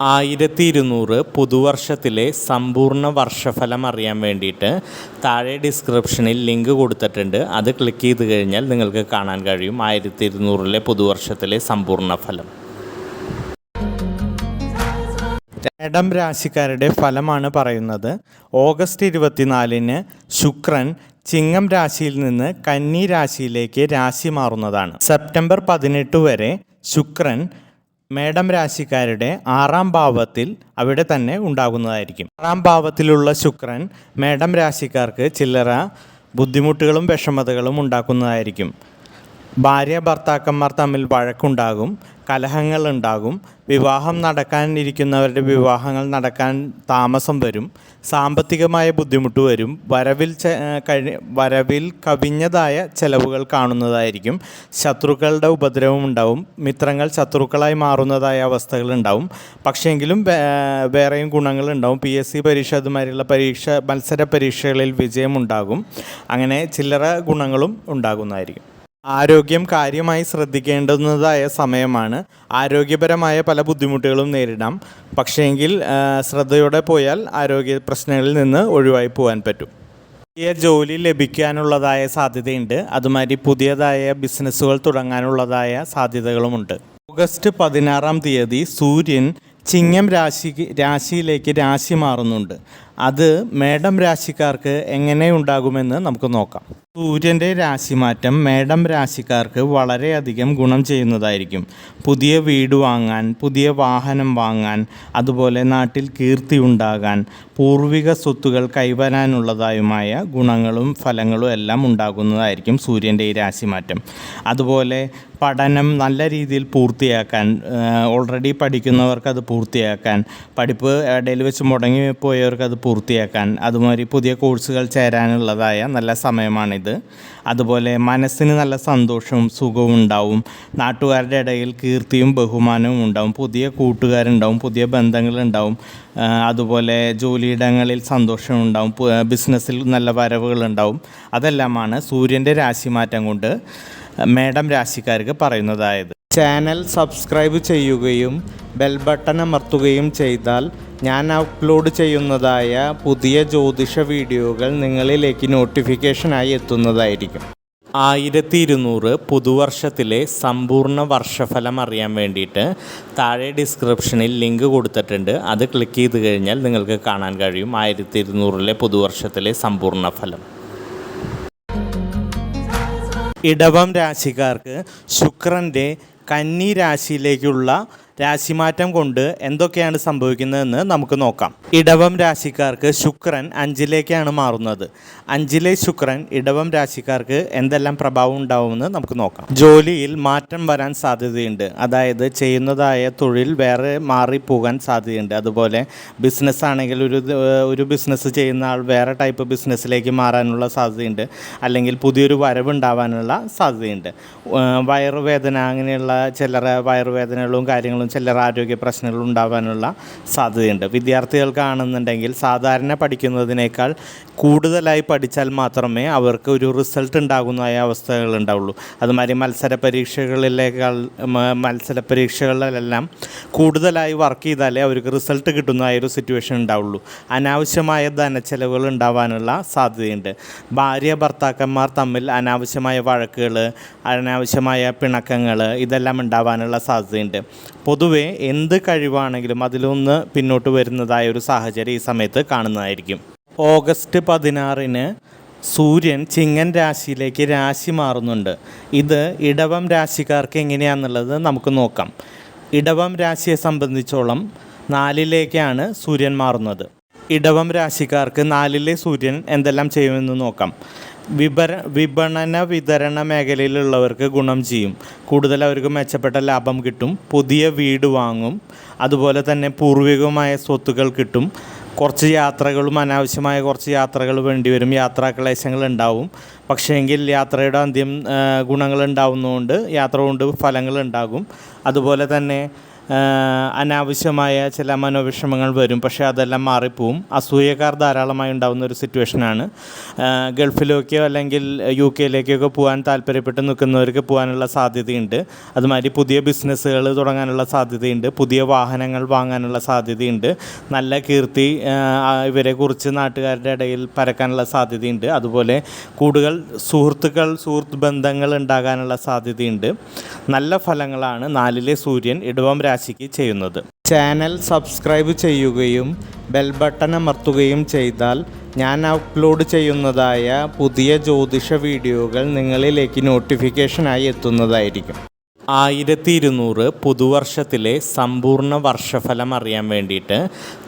1200 പുതുവർഷത്തിലെ സമ്പൂർണ്ണ വർഷഫലം അറിയാൻ വേണ്ടിയിട്ട് താഴെ ഡിസ്ക്രിപ്ഷനിൽ ലിങ്ക് കൊടുത്തിട്ടുണ്ട്. അത് ക്ലിക്ക് ചെയ്ത് കഴിഞ്ഞാൽ നിങ്ങൾക്ക് കാണാൻ കഴിയും 1200 പുതുവർഷത്തിലെ സമ്പൂർണ്ണ ഫലം. മേടം രാശിക്കാരുടെ ഫലമാണ് പറയുന്നത്. ഓഗസ്റ്റ് 24-ന് ശുക്രൻ ചിങ്ങം രാശിയിൽ നിന്ന് കന്നി രാശിയിലേക്ക് രാശി മാറുന്നതാണ്. സെപ്റ്റംബർ 18 വരെ ശുക്രൻ മേടം രാശിക്കാരുടെ 6-ാം ഭാവത്തിൽ അവിടെ തന്നെ ഉണ്ടാകുന്നതായിരിക്കും. 6-ാം ഭാവത്തിലുള്ള ശുക്രൻ മേടം രാശിക്കാർക്ക് ചില്ലറ ബുദ്ധിമുട്ടുകളും വിഷമതകളും ഉണ്ടാക്കുന്നതായിരിക്കും. ഭാര്യ ഭർത്താക്കന്മാർ തമ്മിൽ വഴക്കുണ്ടാകും, കലഹങ്ങളുണ്ടാകും, വിവാഹം നടക്കാനിരിക്കുന്നവരുടെ വിവാഹങ്ങൾ നടക്കാൻ താമസം വരും, സാമ്പത്തികമായ ബുദ്ധിമുട്ട് വരും, വരവിൽ കവിഞ്ഞതായ ചെലവുകൾ കാണുന്നതായിരിക്കും, ശത്രുക്കളുടെ ഉപദ്രവം ഉണ്ടാവും, മിത്രങ്ങൾ ശത്രുക്കളായി മാറുന്നതായ അവസ്ഥകളുണ്ടാവും. പക്ഷേങ്കിലും വേറെയും ഗുണങ്ങളുണ്ടാവും. PSC പരീക്ഷ അതുമാതിരിയുള്ള മത്സര പരീക്ഷകളിൽ വിജയമുണ്ടാകും. അങ്ങനെ ചില്ലറ ഗുണങ്ങളും ഉണ്ടാകുന്നതായിരിക്കും. ആരോഗ്യം കാര്യമായി ശ്രദ്ധിക്കേണ്ടുന്നതായ സമയമാണ്. ആരോഗ്യപരമായ പല ബുദ്ധിമുട്ടുകളും നേരിടാം. പക്ഷേങ്കിൽ ശ്രദ്ധയോടെ പോയാൽ ആരോഗ്യ പ്രശ്നങ്ങളിൽ നിന്ന് ഒഴിവായി പോകാൻ പറ്റും. പുതിയ ജോലി ലഭിക്കാനുള്ളതായ സാധ്യതയുണ്ട്. അതുമാതിരി പുതിയതായ ബിസിനസ്സുകൾ തുടങ്ങാനുള്ളതായ സാധ്യതകളുമുണ്ട്. ഓഗസ്റ്റ് 16-ാം തീയതി സൂര്യൻ ചിങ്ങം രാശിയിലേക്ക് രാശി മാറുന്നുണ്ട്. അത് മേടം രാശിക്കാർക്ക് എങ്ങനെ ഉണ്ടാകുമെന്ന് നമുക്ക് നോക്കാം. സൂര്യൻ്റെ രാശിമാറ്റം മേടം രാശിക്കാർക്ക് വളരെയധികം ഗുണം ചെയ്യുന്നതായിരിക്കും. പുതിയ വീട് വാങ്ങാൻ, പുതിയ വാഹനം വാങ്ങാൻ, അതുപോലെ നാട്ടിൽ കീർത്തി ഉണ്ടാകാൻ, പൂർവിക സ്വത്തുകൾ കൈവരാനുള്ളതായുമായ ഗുണങ്ങളും ഫലങ്ങളും എല്ലാം ഉണ്ടാകുന്നതായിരിക്കും സൂര്യൻ്റെ ഈ രാശിമാറ്റം. അതുപോലെ പഠനം നല്ല രീതിയിൽ പൂർത്തിയാക്കാൻ, ഓൾറെഡി പഠിക്കുന്നവർക്ക് അത് പൂർത്തിയാക്കാൻ, പഠിപ്പ് ഇടയിൽ വെച്ച് മുടങ്ങിപ്പോയവർക്ക് അത് പൂർത്തിയാക്കാൻ, അതുമാതിരി പുതിയ കോഴ്സുകൾ ചേരാനുള്ളതായ നല്ല സമയമാണിത്. അതുപോലെ മനസ്സിന് നല്ല സന്തോഷവും സുഖവും ഉണ്ടാവും. നാട്ടുകാരുടെ ഇടയിൽ കീർത്തിയും ബഹുമാനവും ഉണ്ടാവും. പുതിയ കൂട്ടുകാരുണ്ടാവും, പുതിയ ബന്ധങ്ങളുണ്ടാവും. അതുപോലെ ജോലിയിടങ്ങളിൽ സന്തോഷമുണ്ടാവും, ബിസിനസ്സിൽ നല്ല വരവുകളുണ്ടാവും. അതെല്ലാമാണ് സൂര്യൻ്റെ രാശിമാറ്റം കൊണ്ട് മേടം രാശിക്കാർക്ക് പറയുന്നതായത്. ചാനൽ സബ്സ്ക്രൈബ് ചെയ്യുകയും ബെൽ ബട്ടൺ അമർത്തുകയും ചെയ്താൽ ഞാൻ അപ്ലോഡ് ചെയ്യുന്നതായ പുതിയ ജ്യോതിഷ വീഡിയോകൾ നിങ്ങളിലേക്ക് നോട്ടിഫിക്കേഷനായി എത്തുന്നതായിരിക്കും. 1200 പുതുവർഷത്തിലെ സമ്പൂർണ്ണ വർഷഫലം അറിയാൻ വേണ്ടിയിട്ട് താഴെ ഡിസ്ക്രിപ്ഷനിൽ ലിങ്ക് കൊടുത്തിട്ടുണ്ട്. അത് ക്ലിക്ക് ചെയ്ത് കഴിഞ്ഞാൽ നിങ്ങൾക്ക് കാണാൻ കഴിയും 1200 പുതുവർഷത്തിലെ സമ്പൂർണ്ണ ഫലം. ഇടവം രാശിക്കാർക്ക് ശുക്രൻ്റെ കന്നി രാശിയിലേക്കുള്ള രാശിമാറ്റം കൊണ്ട് എന്തൊക്കെയാണ് സംഭവിക്കുന്നതെന്ന് നമുക്ക് നോക്കാം. ഇടവം രാശിക്കാർക്ക് ശുക്രൻ 5-ലേക്കാണ് മാറുന്നത്. 5-ലെ ശുക്രൻ ഇടവം രാശിക്കാർക്ക് എന്തെല്ലാം പ്രഭാവം ഉണ്ടാവുമെന്ന് നമുക്ക് നോക്കാം. ജോലിയിൽ മാറ്റം വരാൻ സാധ്യതയുണ്ട്. അതായത് ചെയ്യുന്നതായ തൊഴിൽ വേറെ മാറിപ്പോകാൻ സാധ്യതയുണ്ട്. അതുപോലെ ബിസിനസ് ആണെങ്കിൽ ഒരു ബിസിനസ് ചെയ്യുന്ന ആൾ വേറെ ടൈപ്പ് ബിസിനസ്സിലേക്ക് മാറാനുള്ള സാധ്യതയുണ്ട്. അല്ലെങ്കിൽ പുതിയൊരു വരവുണ്ടാവാനുള്ള സാധ്യതയുണ്ട്. വയറുവേദന, അങ്ങനെയുള്ള ചില്ലറ വയറുവേദനകളും കാര്യങ്ങളും ചില്ലറ ആരോഗ്യ പ്രശ്നങ്ങൾ ഉണ്ടാകാനുള്ള സാധ്യതയുണ്ട്. വിദ്യാർത്ഥികൾക്കാണെന്നുണ്ടെങ്കിൽ സാധാരണ പഠിക്കുന്നതിനേക്കാൾ കൂടുതലായി പഠിച്ചാൽ മാത്രമേ അവർക്ക് ഒരു റിസൾട്ട് ഉണ്ടാകുന്നതായ അവസ്ഥകൾ ഉണ്ടാവുള്ളൂ. അതുമാതിരി മത്സര പരീക്ഷകളിലെല്ലാം കൂടുതലായി വർക്ക് ചെയ്താലേ അവർക്ക് റിസൾട്ട് കിട്ടുന്നതായ ഒരു സിറ്റുവേഷൻ ഉണ്ടാവുള്ളൂ. അനാവശ്യമായ ധനച്ചെലവുകൾ ഉണ്ടാവാനുള്ള സാധ്യതയുണ്ട്. ഭാര്യ ഭർത്താക്കന്മാർ തമ്മിൽ അനാവശ്യമായ വഴക്കുകൾ, അനാവശ്യമായ പിണക്കങ്ങൾ, ഇതെല്ലാം ഉണ്ടാവാനുള്ള സാധ്യതയുണ്ട്. പൊതുവെ എന്ത് കഴിവാണെങ്കിലും അതിലൊന്ന് പിന്നോട്ട് വരുന്നതായ ഒരു സാഹചര്യം ഈ സമയത്ത് കാണുന്നതായിരിക്കും. ഓഗസ്റ്റ് 16-ന് സൂര്യൻ ചിങ്ങൻ രാശിയിലേക്ക് രാശി മാറുന്നുണ്ട്. ഇത് ഇടവം രാശിക്കാർക്ക് എങ്ങനെയാണെന്നുള്ളത് നമുക്ക് നോക്കാം. ഇടവം രാശിയെ സംബന്ധിച്ചോളം 4-ലേക്കാണ് സൂര്യൻ മാറുന്നത്. ഇടവം രാശിക്കാർക്ക് 4-ലെ സൂര്യൻ എന്തെല്ലാം ചെയ്യുമെന്ന് നോക്കാം. വിപണന വിതരണ മേഖലയിലുള്ളവർക്ക് ഗുണം ചെയ്യും. കൂടുതൽ അവർക്ക് മെച്ചപ്പെട്ട ലാഭം കിട്ടും. പുതിയ വീട് വാങ്ങും. അതുപോലെ തന്നെ പൂർവികമായ സ്വത്തുക്കൾ കിട്ടും. കുറച്ച് യാത്രകളും അനാവശ്യമായ കുറച്ച് യാത്രകൾ വേണ്ടിവരും. യാത്രാക്ലേശങ്ങൾ ഉണ്ടാവും. പക്ഷേങ്കിൽ യാത്രയുടെ അന്ത്യം ഗുണങ്ങൾ ഉണ്ടാവുന്നതുകൊണ്ട് യാത്ര കൊണ്ട് ഫലങ്ങൾ ഉണ്ടാകും. അതുപോലെ തന്നെ അനാവശ്യമായ ചില മനോവിഷമങ്ങൾ വരും. പക്ഷേ അതെല്ലാം മാറിപ്പോവും. അസൂയക്കാർ ധാരാളമായി ഉണ്ടാകുന്ന ഒരു സിറ്റുവേഷനാണ്. ഗൾഫിലേക്കോ അല്ലെങ്കിൽ UK-യിലേക്കൊക്കെ പോകാൻ താല്പര്യപ്പെട്ട് നിൽക്കുന്നവർക്ക് പോകാനുള്ള സാധ്യതയുണ്ട്. അതുമാതിരി പുതിയ ബിസിനസ്സുകൾ തുടങ്ങാനുള്ള സാധ്യതയുണ്ട്. പുതിയ വാഹനങ്ങൾ വാങ്ങാനുള്ള സാധ്യതയുണ്ട്. നല്ല കീർത്തി ഇവരെക്കുറിച്ച് നാട്ടുകാരുടെ ഇടയിൽ പരക്കാനുള്ള സാധ്യതയുണ്ട്. അതുപോലെ കൂടുതൽ സുഹൃത്ത് ബന്ധങ്ങൾ ഉണ്ടാകാനുള്ള സാധ്യതയുണ്ട്. നല്ല ഫലങ്ങളാണ് 4-ലെ സൂര്യൻ ഇടവം രാശിക്ക് ചെയ്യുന്നത്. ചാനൽ സബ്സ്ക്രൈബ് ചെയ്യുകയും ബെൽ ബട്ടൺ അമർത്തുകയും ചെയ്താൽ ഞാൻ അപ്ലോഡ് ചെയ്യുന്നതായ പുതിയ ജ്യോതിഷ വീഡിയോകൾ നിങ്ങളിലേക്ക് നോട്ടിഫിക്കേഷനായി എത്തുന്നതായിരിക്കും. 1200 പുതുവർഷത്തിലെ സമ്പൂർണ്ണ വർഷഫലം അറിയാൻ വേണ്ടിയിട്ട്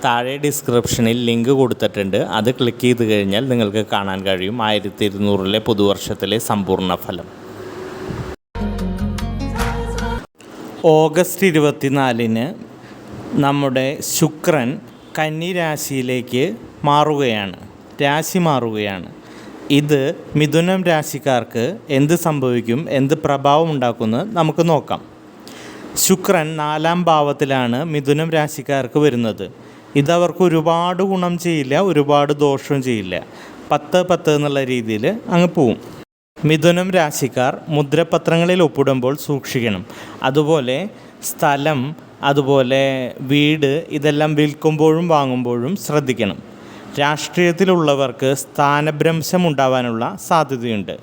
താഴെ ഡിസ്ക്രിപ്ഷനിൽ ലിങ്ക് കൊടുത്തിട്ടുണ്ട്. അത് ക്ലിക്ക് ചെയ്ത് കഴിഞ്ഞാൽ നിങ്ങൾക്ക് കാണാൻ കഴിയും 1200-ലെ പുതുവർഷത്തിലെ സമ്പൂർണ്ണ ഫലം. ഓഗസ്റ്റ് 24-ന് നമ്മുടെ ശുക്രൻ കന്നി രാശിയിലേക്ക് രാശി മാറുകയാണ്. ഇത് മിഥുനം രാശിക്കാർക്ക് എന്ത് സംഭവിക്കും, എന്ത് പ്രഭാവം ഉണ്ടാക്കുമെന്ന് നമുക്ക് നോക്കാം. ശുക്രൻ 4-ാം ഭാവത്തിലാണ് മിഥുനം രാശിക്കാർക്ക് വരുന്നത്. ഇതവർക്ക് ഒരുപാട് ഗുണം ചെയ്യില്ല, ഒരുപാട് ദോഷവും ചെയ്യില്ല. 10-10 എന്നുള്ള രീതിയിൽ അങ്ങ് പോവും. മിഥുനം രാശിക്കാർ മുദ്രപത്രങ്ങളിൽ ഒപ്പിടുമ്പോൾ സൂക്ഷിക്കണം. അതുപോലെ സ്ഥലം, അതുപോലെ വീട് ഇതെല്ലാം വിൽക്കുമ്പോഴും വാങ്ങുമ്പോഴും ശ്രദ്ധിക്കണം. രാഷ്ട്രീയത്തിലുള്ളവർക്ക് സ്ഥാനഭ്രംശം ഉണ്ടാവാനുള്ള സാധ്യതയുണ്ട്.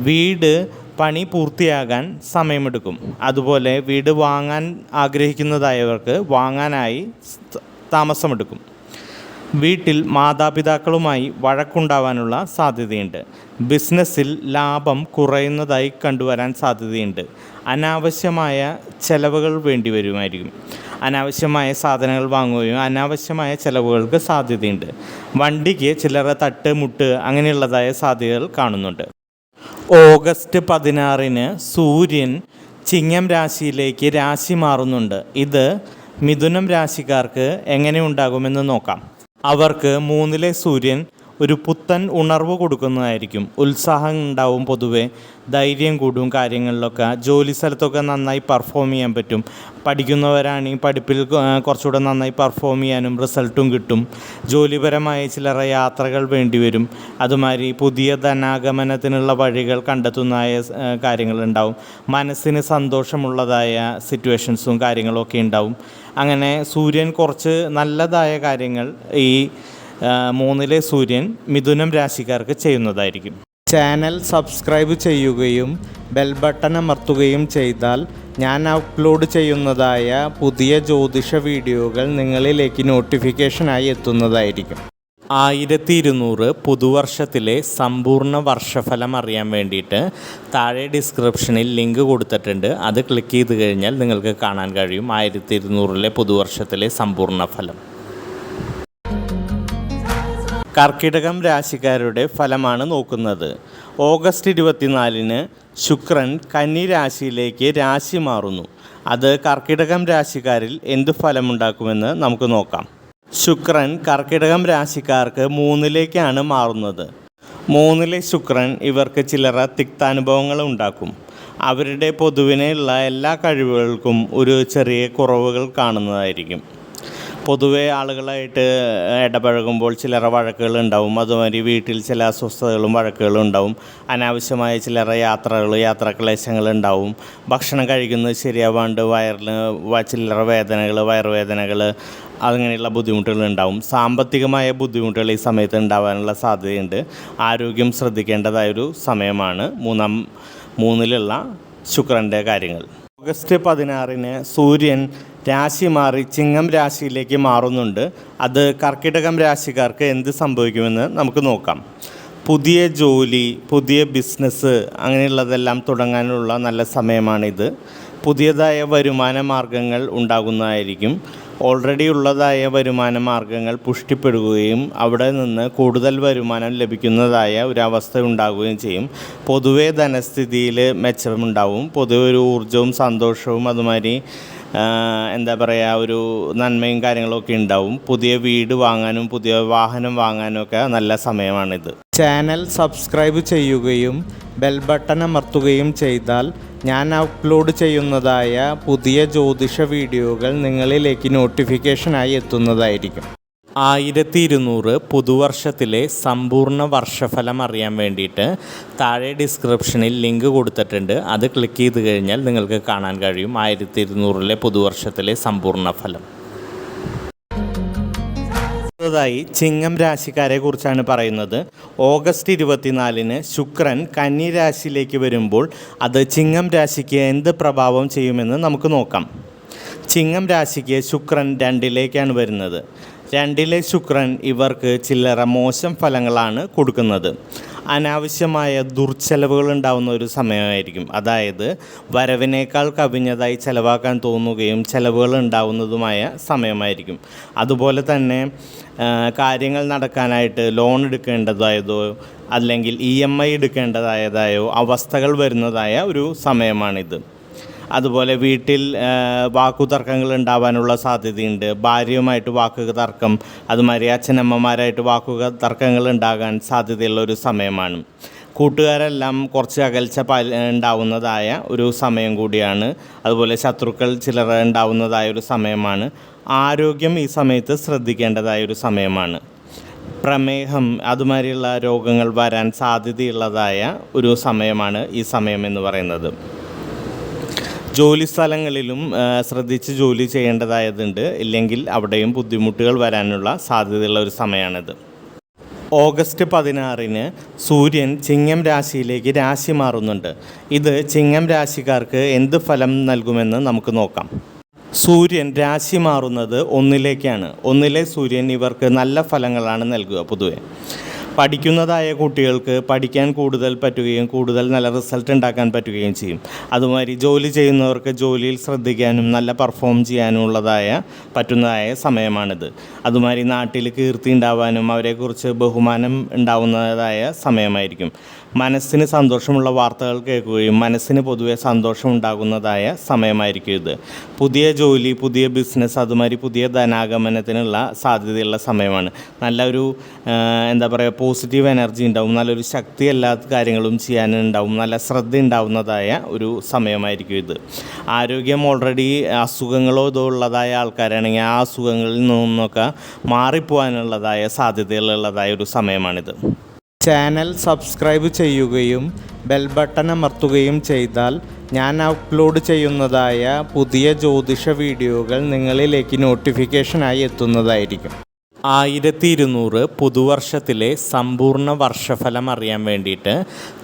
വീട് പണി പൂർത്തിയാകാൻ സമയമെടുക്കും. അതുപോലെ വീട് വാങ്ങാൻ ആഗ്രഹിക്കുന്നതായവർക്ക് വാങ്ങാനായി താമസമെടുക്കും. വീട്ടിൽ മാതാപിതാക്കളുമായി വഴക്കുണ്ടാവാനുള്ള സാധ്യതയുണ്ട്. ബിസിനസ്സിൽ ലാഭം കുറയുന്നതായി കണ്ടുവരാൻ സാധ്യതയുണ്ട്. അനാവശ്യമായ ചെലവുകൾ വേണ്ടി വരുമായിരിക്കും. അനാവശ്യമായ സാധനങ്ങൾ വാങ്ങുകയും അനാവശ്യമായ ചിലവുകൾക്ക് സാധ്യതയുണ്ട്. വണ്ടിക്ക് ചിലരെ തട്ട് മുട്ട് അങ്ങനെയുള്ളതായ സാധ്യതകൾ കാണുന്നുണ്ട്. ഓഗസ്റ്റ് 16-ന് സൂര്യൻ ചിങ്ങം രാശിയിലേക്ക് രാശി മാറുന്നുണ്ട്. ഇത് മിഥുനം രാശിക്കാർക്ക് എങ്ങനെ ഉണ്ടാകുമെന്ന് നോക്കാം. അവർക്ക് 3-ലെ സൂര്യൻ ഒരു പുത്തൻ ഉണർവ് കൊടുക്കുന്നതായിരിക്കും. ഉത്സാഹം ഉണ്ടാവും. പൊതുവെ ധൈര്യം കൂടും. കാര്യങ്ങളിലൊക്കെ ജോലി സ്ഥലത്തൊക്കെ നന്നായി പെർഫോം ചെയ്യാൻ പറ്റും. പഠിക്കുന്നവരാണെങ്കിൽ പഠിപ്പിൽ കുറച്ചുകൂടെ നന്നായി പെർഫോം ചെയ്യാനും റിസൾട്ടും കിട്ടും. ജോലിപരമായ ചില്ലറ യാത്രകൾ വേണ്ടിവരും. അതുമാതിരി പുതിയ ധനാഗമനത്തിനുള്ള വഴികൾ കണ്ടെത്തുന്നതായ കാര്യങ്ങളുണ്ടാവും. മനസ്സിന് സന്തോഷമുള്ളതായ സിറ്റുവേഷൻസും കാര്യങ്ങളൊക്കെ ഉണ്ടാവും. അങ്ങനെ സൂര്യൻ കുറച്ച് നല്ലതായ കാര്യങ്ങൾ ഈ 3-ലെ സൂര്യൻ മിഥുനം രാശിക്കാർക്ക് ചെയ്യുന്നതായിരിക്കും. ചാനൽ സബ്സ്ക്രൈബ് ചെയ്യുകയും ബെൽ ബട്ടൺ അമർത്തുകയും ചെയ്താൽ ഞാൻ അപ്ലോഡ് ചെയ്യുന്നതായ പുതിയ ജ്യോതിഷ വീഡിയോകൾ നിങ്ങളിലേക്ക് നോട്ടിഫിക്കേഷനായി എത്തുന്നതായിരിക്കും. 1200 പുതുവർഷത്തിലെ സമ്പൂർണ്ണ വർഷഫലം അറിയാൻ വേണ്ടിയിട്ട് താഴെ ഡിസ്ക്രിപ്ഷനിൽ ലിങ്ക് കൊടുത്തിട്ടുണ്ട്. അത് ക്ലിക്ക് ചെയ്ത് കഴിഞ്ഞാൽ നിങ്ങൾക്ക് കാണാൻ കഴിയും 1200-ലെ പുതുവർഷത്തിലെ സമ്പൂർണ്ണ ഫലം. കർക്കിടകം രാശിക്കാരുടെ ഫലമാണ് നോക്കുന്നത്. ഓഗസ്റ്റ് 24-ന് ശുക്രൻ കന്നി രാശിയിലേക്ക് രാശി മാറുന്നു. അത് കർക്കിടകം രാശിക്കാരിൽ എന്ത് ഫലമുണ്ടാക്കുമെന്ന് നമുക്ക് നോക്കാം. ശുക്രൻ കർക്കിടകം രാശിക്കാർക്ക് 3-ലേക്കാണ് മാറുന്നത്. 3-ലെ ശുക്രൻ ഇവർക്ക് ചില്ലറ തിക്താനുഭവങ്ങൾ ഉണ്ടാക്കും. അവരുടെ പൊതുവിനുള്ള എല്ലാ കഴിവുകൾക്കും ഒരു ചെറിയ കുറവുകൾ കാണുന്നതായിരിക്കും. പൊതുവെ ആളുകളായിട്ട് ഇടപഴകുമ്പോൾ ചില്ലറ വഴക്കുകൾ ഉണ്ടാവും. അതുമാതിരി വീട്ടിൽ ചില അസ്വസ്ഥതകളും വഴക്കുകളും ഉണ്ടാവും. അനാവശ്യമായ ചില്ലറ യാത്രാക്ലേശങ്ങൾ ഉണ്ടാവും. ഭക്ഷണം കഴിക്കുന്നത് ശരിയാവാണ്ട് വയറിൽ ചില്ലറ വേദനകൾ, വയറുവേദനകൾ അങ്ങനെയുള്ള ബുദ്ധിമുട്ടുകൾ ഉണ്ടാവും. സാമ്പത്തികമായ ബുദ്ധിമുട്ടുകൾ ഈ സമയത്ത് ഉണ്ടാവാനുള്ള സാധ്യതയുണ്ട്. ആരോഗ്യം ശ്രദ്ധിക്കേണ്ടതായൊരു സമയമാണ് 3-ലുള്ള ശുക്രൻ്റെ കാര്യങ്ങൾ. ഓഗസ്റ്റ് 16-ന് സൂര്യൻ രാശി മാറി ചിങ്ങം രാശിയിലേക്ക് മാറുന്നുണ്ട്. അത് കർക്കിടകം രാശിക്കാർക്ക് എന്ത് സംഭവിക്കുമെന്ന് നമുക്ക് നോക്കാം. പുതിയ ജോലി, പുതിയ ബിസിനസ് അങ്ങനെയുള്ളതെല്ലാം തുടങ്ങാനുള്ള നല്ല സമയമാണിത്. പുതിയതായ വരുമാന മാർഗങ്ങൾ ഉണ്ടാകുന്നതായിരിക്കും. ഓൾറെഡി ഉള്ളതായ വരുമാന മാർഗങ്ങൾ പുഷ്ടിപ്പെടുകയും അവിടെ നിന്ന് കൂടുതൽ വരുമാനം ലഭിക്കുന്നതായ ഒരവസ്ഥ ഉണ്ടാകുകയും ചെയ്യും. പൊതുവെ ധനസ്ഥിതിയിൽ മെച്ചമുണ്ടാവും. പൊതുവെ ഒരു ഊർജ്ജവും സന്തോഷവും അതുമാതിരി ഒരു നന്മയും കാര്യങ്ങളൊക്കെ ഉണ്ടാവും. പുതിയ വീട് വാങ്ങാനും പുതിയ വാഹനം വാങ്ങാനും ഒക്കെ നല്ല സമയമാണിത്. ചാനൽ സബ്സ്ക്രൈബ് ചെയ്യുകയും ബെൽ ബട്ടൺ അമർത്തുകയും ചെയ്താൽ ഞാൻ അപ്ലോഡ് ചെയ്യുന്നതായ പുതിയ ജ്യോതിഷ വീഡിയോകൾ നിങ്ങളിലേക്ക് നോട്ടിഫിക്കേഷനായി എത്തുന്നതായിരിക്കും. 1200 പുതുവർഷത്തിലെ സമ്പൂർണ്ണ വർഷഫലം അറിയാൻ വേണ്ടിയിട്ട് താഴെ ഡിസ്ക്രിപ്ഷനിൽ ലിങ്ക് കൊടുത്തിട്ടുണ്ട്. അത് ക്ലിക്ക് ചെയ്ത് കഴിഞ്ഞാൽ നിങ്ങൾക്ക് കാണാൻ കഴിയും 1200 പുതുവർഷത്തിലെ സമ്പൂർണ്ണ ഫലം. ായി ചിങ്ങം രാശിക്കാരെ കുറിച്ചാണ് പറയുന്നത്. ഓഗസ്റ്റ് 24 ശുക്രൻ കന്നി രാശിയിലേക്ക് വരുമ്പോൾ അത് ചിങ്ങം രാശിക്ക് എന്ത് പ്രഭാവം ചെയ്യുമെന്ന് നമുക്ക് നോക്കാം. ചിങ്ങം രാശിക്ക് ശുക്രൻ 2ലേക്കാണ് വരുന്നത്. 2ലെ ശുക്രൻ ഇവർക്ക് ചില്ലറ മോശം ഫലങ്ങളാണ് കൊടുക്കുന്നത്. അനാവശ്യമായ ദുർച്ചെലവുകൾ ഉണ്ടാകുന്ന ഒരു സമയമായിരിക്കും. അതായത് വരവിനേക്കാൾ കവിഞ്ഞതായി ചിലവാക്കാൻ തോന്നുകയും ചിലവുകൾ ഉണ്ടാകുന്നതുമായ സമയമായിരിക്കും. അതുപോലെ തന്നെ കാര്യങ്ങൾ നടക്കാനായിട്ട് ലോൺ എടുക്കേണ്ടതായതോ അല്ലെങ്കിൽ EMI എടുക്കേണ്ടതായതായോ അവസ്ഥകൾ വരുന്നതായ ഒരു സമയമാണിത്. അതുപോലെ വീട്ടിൽ വാക്കുതർക്കങ്ങൾ ഉണ്ടാവാനുള്ള സാധ്യതയുണ്ട്. ഭാര്യയുമായിട്ട് വാക്ക് തർക്കം, അതുമാതിരി അച്ഛനമ്മമാരായിട്ട് തർക്കങ്ങൾ ഉണ്ടാകാൻ സാധ്യതയുള്ള ഒരു സമയമാണ്. കൂട്ടുകാരെല്ലാം കുറച്ച് അകൽച്ച ഉണ്ടാവുന്നതായ ഒരു സമയം കൂടിയാണ്. അതുപോലെ ശത്രുക്കൾ ചിലർ ഉണ്ടാവുന്നതായ ഒരു സമയമാണ്. ആരോഗ്യം ഈ സമയത്ത് ശ്രദ്ധിക്കേണ്ടതായ ഒരു സമയമാണ്. പ്രമേഹം അതുമാതിരിയുള്ള രോഗങ്ങൾ വരാൻ സാധ്യതയുള്ളതായ ഒരു സമയമാണ് ഈ സമയം എന്ന് പറയുന്നത്. ജോലി സ്ഥലങ്ങളിലും ശ്രദ്ധിച്ച് ജോലി ചെയ്യേണ്ടതായതുണ്ട്. ഇല്ലെങ്കിൽ അവിടെയും ബുദ്ധിമുട്ടുകൾ വരാനുള്ള സാധ്യതയുള്ള ഒരു സമയമാണിത്. ഓഗസ്റ്റ് 16 സൂര്യൻ ചിങ്ങം രാശിയിലേക്ക് രാശി മാറുന്നുണ്ട്. ഇത് ചിങ്ങം രാശിക്കാർക്ക് എന്ത് ഫലം നൽകുമെന്ന് നമുക്ക് നോക്കാം. സൂര്യൻ രാശി മാറുന്നത് 1ലേക്കാണ്. 1ലെ സൂര്യൻ ഇവർക്ക് നല്ല ഫലങ്ങളാണ് നൽകുക. പൊതുവെ പഠിക്കുന്നതായ കുട്ടികൾക്ക് പഠിക്കാൻ കൂടുതൽ പറ്റുകയും കൂടുതൽ നല്ല റിസൾട്ട് ഉണ്ടാക്കാൻ പറ്റുകയും ചെയ്യും. അതുമാതിരി ജോലി ചെയ്യുന്നവർക്ക് ജോലിയിൽ ശ്രദ്ധിക്കാനും നല്ല പെർഫോം ചെയ്യാനും പറ്റുന്നതായ സമയമാണിത്. അതുമാതിരി നാട്ടിൽ കീർത്തി ഉണ്ടാവാനും അവരെക്കുറിച്ച് ബഹുമാനം ഉണ്ടാവുന്നതായ സമയമായിരിക്കും. മനസ്സിന് സന്തോഷമുള്ള വാർത്തകൾ കേൾക്കുകയും മനസ്സിന് പൊതുവെ സന്തോഷം ഉണ്ടാകുന്നതായ സമയമായിരിക്കും ഇത്. പുതിയ ജോലി, പുതിയ ബിസിനസ്, അതുമാതിരി പുതിയ ധനാഗമനത്തിനുള്ള സാധ്യതയുള്ള സമയമാണ്. നല്ലൊരു പോസിറ്റീവ് എനർജി ഉണ്ടാവും. നല്ലൊരു ശക്തി എല്ലാ കാര്യങ്ങളും ചെയ്യാനുണ്ടാവും. നല്ല ശ്രദ്ധ ഉണ്ടാവുന്നതായ ഒരു സമയമായിരിക്കും ഇത്. ആരോഗ്യം ഓൾറെഡി അസുഖങ്ങളോ ഇതോ ഉള്ളതായ ആൾക്കാരാണെങ്കിൽ ആ അസുഖങ്ങളിൽ നിന്നൊക്കെ മാറിപ്പോകാനുള്ളതായ സാധ്യതകളുള്ളതായ ഒരു സമയമാണിത്. ചാനൽ സബ്സ്ക്രൈബ് ചെയ്യുകയും ബെൽ ബട്ടൺ അമർത്തുകയും ചെയ്താൽ ഞാൻ അപ്ലോഡ് ചെയ്യുന്നതായ പുതിയ ജ്യോതിഷ വീഡിയോകൾ നിങ്ങളിലേക്ക് നോട്ടിഫിക്കേഷനായി എത്തുന്നതായിരിക്കും. 1200 പുതുവർഷത്തിലെ സമ്പൂർണ്ണ വർഷഫലം അറിയാൻ വേണ്ടിയിട്ട്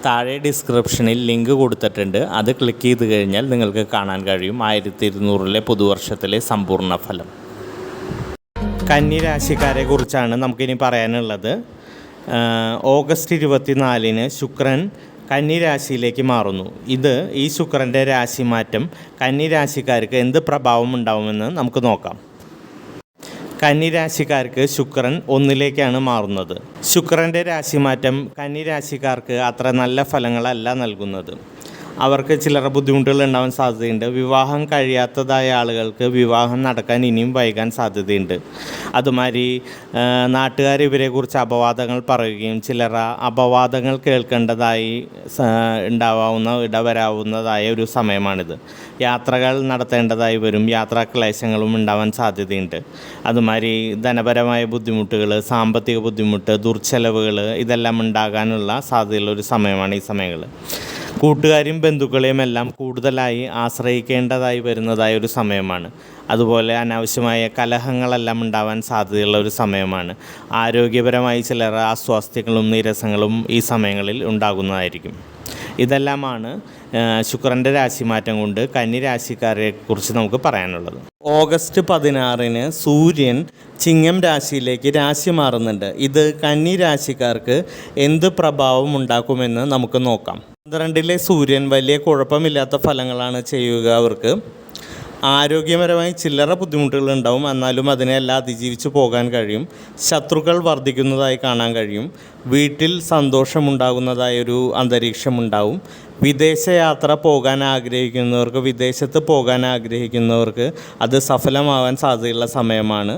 താഴെ ഡിസ്ക്രിപ്ഷനിൽ ലിങ്ക് കൊടുത്തിട്ടുണ്ട്. അത് ക്ലിക്ക് ചെയ്ത് കഴിഞ്ഞാൽ നിങ്ങൾക്ക് കാണാൻ കഴിയും 1200 പുതുവർഷത്തിലെ സമ്പൂർണ്ണ ഫലം. കന്നി രാശിക്കാരെ കുറിച്ചാണ് നമുക്കിനി പറയാനുള്ളത്. ഓഗസ്റ്റ് 24 ശുക്രൻ കന്നി രാശിയിലേക്ക് മാറുന്നു. ഈ ശുക്രൻ്റെ രാശിമാറ്റം കന്നി രാശിക്കാർക്ക് എന്ത് പ്രഭാവം ഉണ്ടാവുമെന്ന് നമുക്ക് നോക്കാം. കന്നി രാശിക്കാർക്ക് ശുക്രൻ 1ലേക്കാണ് മാറുന്നത്. ശുക്രൻ്റെ രാശിമാറ്റം കന്നി രാശിക്കാർക്ക് അത്ര നല്ല ഫലങ്ങളല്ല നൽകുന്നത്. അവർക്ക് ചില്ലറ ബുദ്ധിമുട്ടുകൾ ഉണ്ടാവാൻ സാധ്യതയുണ്ട്. വിവാഹം കഴിയാത്തതായ ആളുകൾക്ക് വിവാഹം നടക്കാൻ ഇനിയും വൈകാൻ സാധ്യതയുണ്ട്. അതുമാതിരി നാട്ടുകാർ ഇവരെക്കുറിച്ച് അപവാദങ്ങൾ പറയുകയും ചില്ലറ അപവാദങ്ങൾ കേൾക്കേണ്ടതായി ഇടവരാവുന്നതായ ഒരു സമയമാണിത്. യാത്രകൾ നടത്തേണ്ടതായി വരും. യാത്രാക്ലേശങ്ങളും ഉണ്ടാവാൻ സാധ്യതയുണ്ട്. അതുമാതിരി ധനപരമായ ബുദ്ധിമുട്ടുകൾ, സാമ്പത്തിക ബുദ്ധിമുട്ട്, ദുർച്ചെലവുകൾ ഇതെല്ലാം ഉണ്ടാകാനുള്ള സാധ്യതയുള്ള ഒരു സമയമാണ് ഈ സമയങ്ങൾ. കൂട്ടുകാരും ബന്ധുക്കളെയും എല്ലാം കൂടുതലായി ആശ്രയിക്കേണ്ടതായി വരുന്നതായ ഒരു സമയമാണ്. അതുപോലെ അനാവശ്യമായ കലഹങ്ങളെല്ലാം ഉണ്ടാവാൻ സാധ്യതയുള്ള ഒരു സമയമാണ്. ആരോഗ്യപരമായി ചിലർ അസ്വാസ്ഥ്യങ്ങളും നീരസങ്ങളും ഈ സമയങ്ങളിൽ ഉണ്ടാകുന്നതായിരിക്കും. ഇതെല്ലാമാണ് ശുക്രൻ്റെ രാശിമാറ്റം കൊണ്ട് കന്നി രാശിക്കാരെ കുറിച്ച് നമുക്ക് പറയാനുള്ളത്. ഓഗസ്റ്റ് 16 സൂര്യൻ ചിങ്ങം രാശിയിലേക്ക് രാശി മാറുന്നുണ്ട്. ഇത് കന്നി രാശിക്കാർക്ക് എന്ത് പ്രഭാവം ഉണ്ടാക്കുമെന്ന് നമുക്ക് നോക്കാം. 12ലെ സൂര്യൻ വലിയ കുഴപ്പമില്ലാത്ത ഫലങ്ങളാണ് ചെയ്യുക. അവർക്ക് ആരോഗ്യപരമായി ചില്ലറ ബുദ്ധിമുട്ടുകൾ ഉണ്ടാവും. എന്നാലും അതിനെല്ലാം അതിജീവിച്ച് പോകാൻ കഴിയും. ശത്രുക്കൾ വർദ്ധിക്കുന്നതായി കാണാൻ കഴിയും. വീട്ടിൽ സന്തോഷമുണ്ടാകുന്നതായൊരു അന്തരീക്ഷമുണ്ടാവും. വിദേശയാത്ര വിദേശത്ത് പോകാൻ ആഗ്രഹിക്കുന്നവർക്ക് അത് സഫലമാവാൻ സാധ്യതയുള്ള സമയമാണ്.